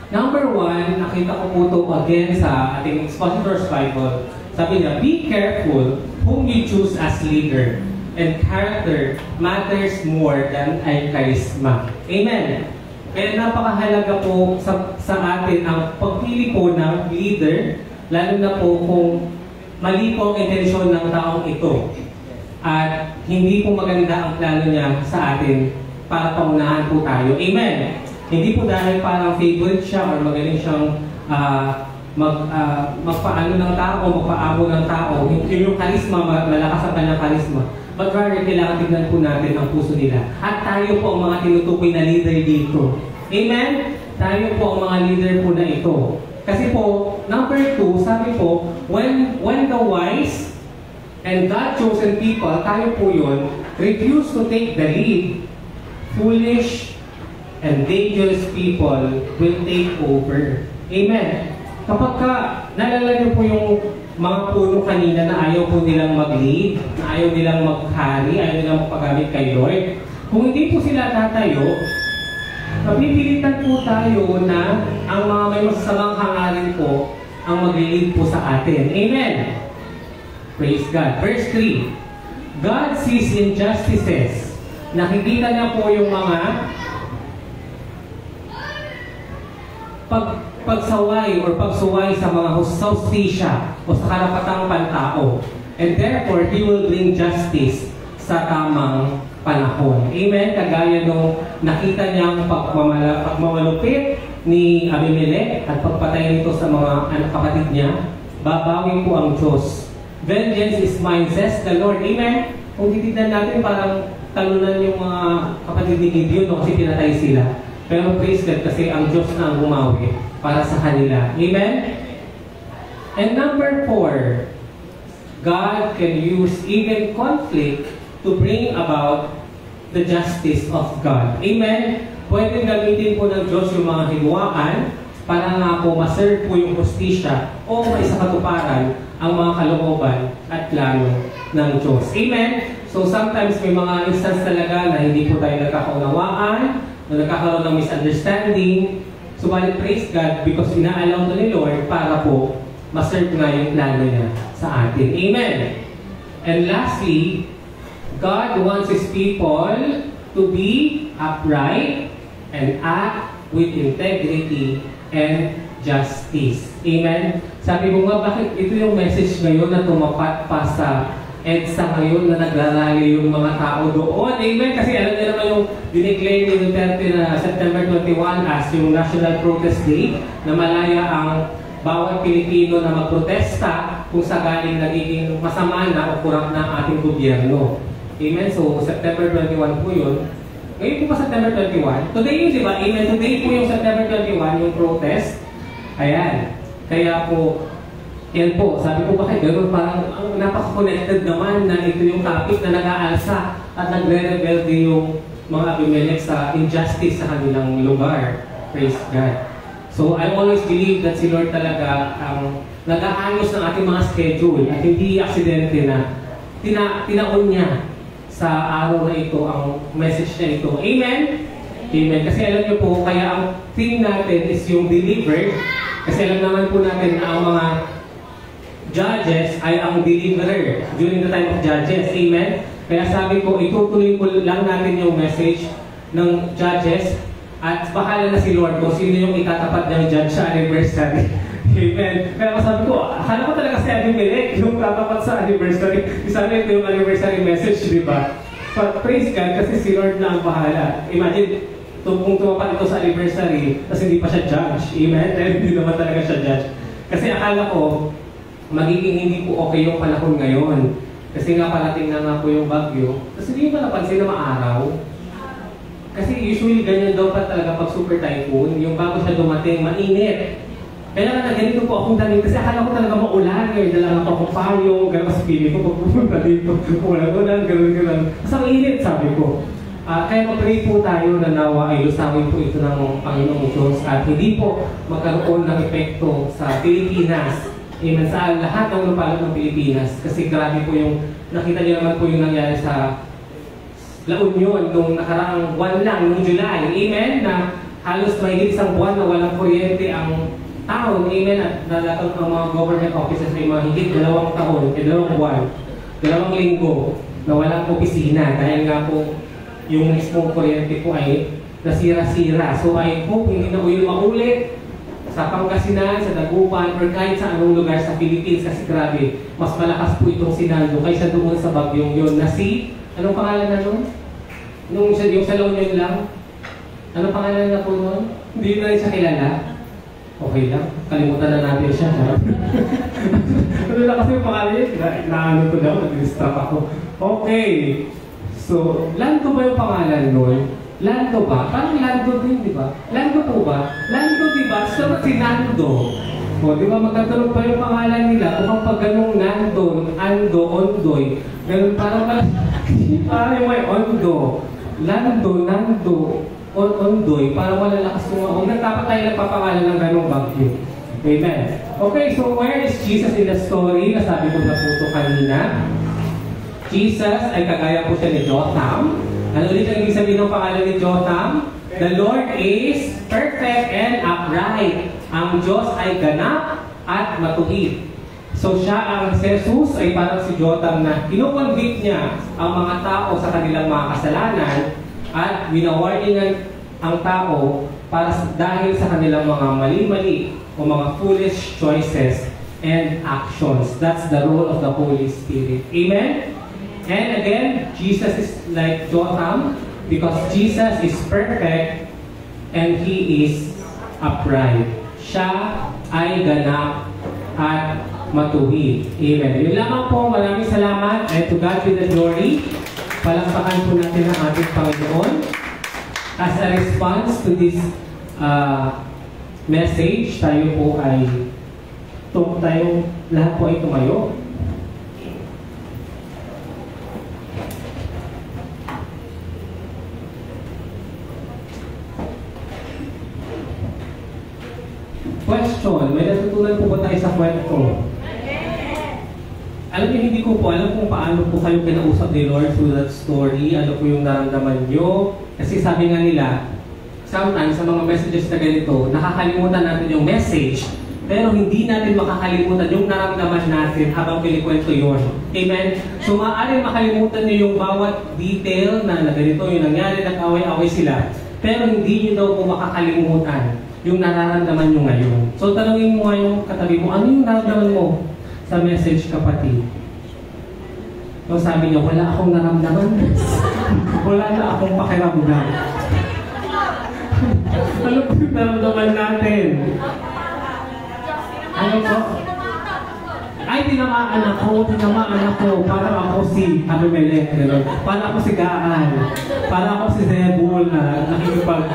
Number 1, nakita ko po ito again sa ating Expositor's Bible. Sabi niya, be careful whom you choose as leader, and character matters more than ay charisma. Amen. Kaya napakahalaga po sa atin ang pagpili po ng leader, lalo na po kung mali po ang intensyon ng taong ito. At hindi po maganda ang plano niya sa atin para paunahan po tayo. Amen. Hindi po dahil parang favorite siya or magaling siyang magpaano ng tao, magpaamo ng tao. Yung karisma, malakas ang kanyang karisma. But rather, kailangan tignan po natin ang puso nila. At tayo po ang mga tinutukoy na leader dito. Amen? Tayo po ang mga leader po na ito. Kasi po, number 2, sabi po, when the wise and God-chosen people, tayo po yun, refuse to take the lead, foolish and dangerous people will take over. Amen. Kapag nalala niyo po yung mga puno kanina na ayaw po nilang mag-lead, na ayaw nilang mag-carry, ayaw nilang magpagamit kay Lord, kung hindi po sila tatayo, mapipilitan po tayo na ang mga may masasamang hangarin po ang mag-lead po sa atin. Amen. Praise God. Verse 3. God sees injustices. Nakikita niya po yung mga pagsuway sa mga hustisya o sa karapatang pantao. And therefore, He will bring justice sa tamang panahon. Amen? Kagaya nung nakita niyang pagmamalupit ni Abimelech at pagpatay nito sa mga anak kapatid niya, babawi po ang Diyos. Vengeance is mine, says the Lord. Amen? Kung titignan natin, parang talunan yung mga kapatid ni Gideon kasi pinatay sila. Pero praise God kasi ang Diyos na ang bumawi para sa kanila. Amen? And number 4, God can use even conflict to bring about the justice of God. Amen? Pwede gamitin po ng Diyos yung mga hidwaan para nga po maserve po yung hustisya o maisakatuparan ang mga kalooban at plano ng Diyos. Amen? So sometimes may mga instance talaga na hindi po tayo nagkakaunawaan, na nagkakaroon ng misunderstanding. Subalit praise God because inaalaw to ni Lord para po maserve nga yung plano niya sa atin. Amen. And lastly, God wants His people to be upright and act with integrity and justice. Amen. Sabi ko nga, bakit ito yung message ngayon na tumapat pa sa EDSA ngayon na nagrarally yung mga tao doon. Amen. Kasi alam niyo naman yung dineclare ni Duterte na September 21 as yung National Protest Day na malaya ang bawat Pilipino na magprotesta kung sakaling nagiging masama na o kurang na ang ating gobyerno. Amen. So, September 21 po yun. Ngayon po ba September 21? Today yun, di ba? Amen. Today po yung September 21, yung protest. Ayan. Kaya po, yan po, sabi ko bakit gano'n, parang napaka-connected naman na ito yung topic na nag-aalsa at nagre-rebel din yung mga Abimelech sa injustice sa kanilang lugar. Praise God. So, I always believe that si Lord talaga ang nag-aayos ng ating mga schedule at hindi aksidente na tinaon niya sa araw na ito ang message na ito. Amen? Amen. Kasi alam niyo po, kaya ang theme natin is yung delivered. Kasi alam naman po natin na ang mga judges ay ang deliverer during the time of judges. Amen? Kaya sabi ko, itutuloy ko lang natin yung message ng judges at bahala na si Lord kung sino yung itatapat ng judge sa anniversary Amen. Kaya sabi ko, akala ko talaga si Abimelech, yung tatapat sa anniversary. Isa ito yung anniversary message, di ba? But praise God, kasi si Lord na ang bahala. Imagine, kung tumapat ito sa anniversary, tapos hindi pa siya judge. Amen? Dahil hindi naman talaga siya judge. Kasi akala ko, magiging hindi po okay yung panahon ngayon. Kasi nga parating na nga po yung bagyo. Tapos hindi pa napansin na maaraw. Kasi usually ganyan daw pa talaga pag super typhoon, yung bago siya dumating, mainit. Kaya nga ganito po akong dating, kasi akala ko talaga maulan, ngayon dala ako akong payong, gano'n sa pili ko, pagpupunta dito, ulan, gano'n. Kasi ang init, sabi ko. Kaya mag-pray po tayo na nawa ay lusawin po ito ng Panginoong Diyos at hindi po magkaroon ng epekto sa Pilipinas. Amen. Sa lahat ng lupalot ng Pilipinas. Kasi grabe po yung, nakita niyo naman po yung nangyari sa La Union nung nakaraang buwan lang, nung July. Amen. Na halos mahigit isang buwan na walang kuryente ang taon. Amen. At nalatag ang mga government offices ay mahigit 2 taon, 2 buwan, 2 linggo na walang opisina. Dahil nga po yung mismong kuryente po ay nasira-sira. So I hope hindi na po yung maulit sa Pangasinan, sa Dagupan, or kahit sa anong lugar sa Philippines kasi grabe, mas malakas po itong sinaldo kaysa doon sa bagyong yun na si, anong pangalan na nun? Yung sa La Union lang? Anong pangalan na po nun? Hindi na rin siya kilala? Okay lang, kalimutan na natin siya. Ano na kasi yung pangalan niya? Naano ko daw, nag-distract ako. Okay. So, Lando ba yung pangalan nun? Lando ba? Parang Lando din, di ba? Lando po ba? Lando, di ba? So, si Nando. O, di ba? Magkatulog pa yung pangalan nila. Kung pag ganong Nando, Ando, Ondoy. Ganun, parang yung may Ondo. Lando, Nando, Ondoy. Parang malalakas yung ako. Dapat tayo nagpapangalan ng ganong bagyo. Amen. Okay, so where is Jesus in the story? Nasabi ko na po ito kanina. Jesus ay kagaya po siya ni Jotham. Ano ulit ang ibig sabihin ng pangalan ni Jotham? The Lord is perfect and upright. Ang Diyos ay ganap at matuwid. So siya, ang Jesus ay parang si Jotham na kinukonvict niya ang mga tao sa kanilang mga kasalanan at winawarningan ang tao para dahil sa kanilang mga mali-mali o mga foolish choices and actions. That's the role of the Holy Spirit. Amen? And again, Jesus is like Jotham because Jesus is perfect and He is upright. Siya ay ganap at matuwid. Amen. Yun lamang po. Maraming salamat. And to God be the glory. Palakpakan po natin ang ating Panginoon. As a response to this message, tayo po ay lahat po ay tumayo. Question, may natutunan po ba tayo sa kwento? Alam niyo, hindi ko po alam kung paano po kayo kinausap ni Lord through that story. Ano po yung naramdaman niyo? Kasi sabi nga nila, sometimes sa mga messages na ganito, nakakalimutan natin yung message, pero hindi natin makakalimutan yung naramdaman natin habang pinikwento yun. Amen? So maaaring makalimutan niyo yung bawat detail na ganito yung nangyari, nag-away-away sila. Pero hindi niyo daw po makakalimutan yung nararamdaman nyo ngayon. So tanungin mo nga yung katabi mo, ano yung nararamdaman mo sa message, kapatid? So sabi niya, wala akong naramdaman. Wala na akong pakiramdam. Ano po yung naramdaman natin? Ano po? Ay, tinamaan ako. Parang ako si Abimelech. Parang ako si Gaan. Parang ako si Zebul na nakikipag,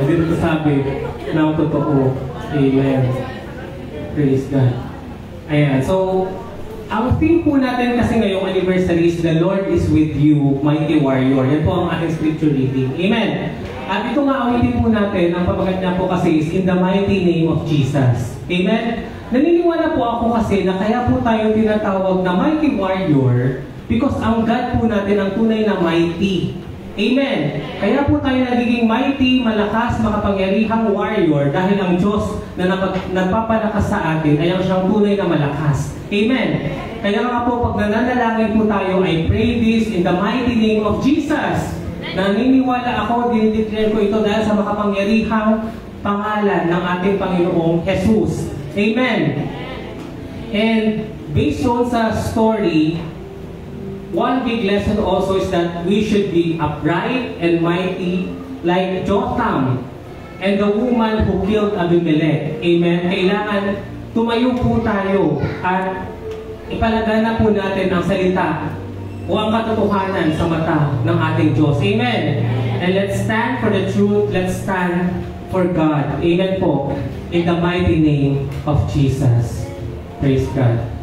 dito sabi ng totoo. Amen. Praise God. Ayan. So, ang theme po natin kasi ngayong anniversary is The Lord is with you, mighty warrior. Yan po ang ating scripture reading. Amen. At ito nga awitin po natin, ang pabagat niya po kasi is in the mighty name of Jesus. Amen. Naniniwala po ako kasi na kaya po tayo tinatawag na mighty warrior because ang God po natin ang tunay na mighty. Amen. Kaya po tayo nagiging mighty, malakas, makapangyarihang warrior dahil ang Diyos na nagpapalakas sa atin ay ang siyang tunay na malakas. Amen. Kaya nga po pag nananalangin po tayo, I pray this in the mighty name of Jesus. Naniniwala ako, dinideclare ko ito dahil sa makapangyarihang pangalan ng ating Panginoong Jesus. Amen. And based on sa story, one big lesson also is that we should be upright and mighty like Jotham and the woman who killed Abimelech. Amen. Kailangan tumayo po tayo at ipalaganap po natin ang salita o ang katotohanan sa mata ng ating Diyos. Amen. And let's stand for the truth. Let's stand for God. Amen po. In the mighty name of Jesus. Praise God.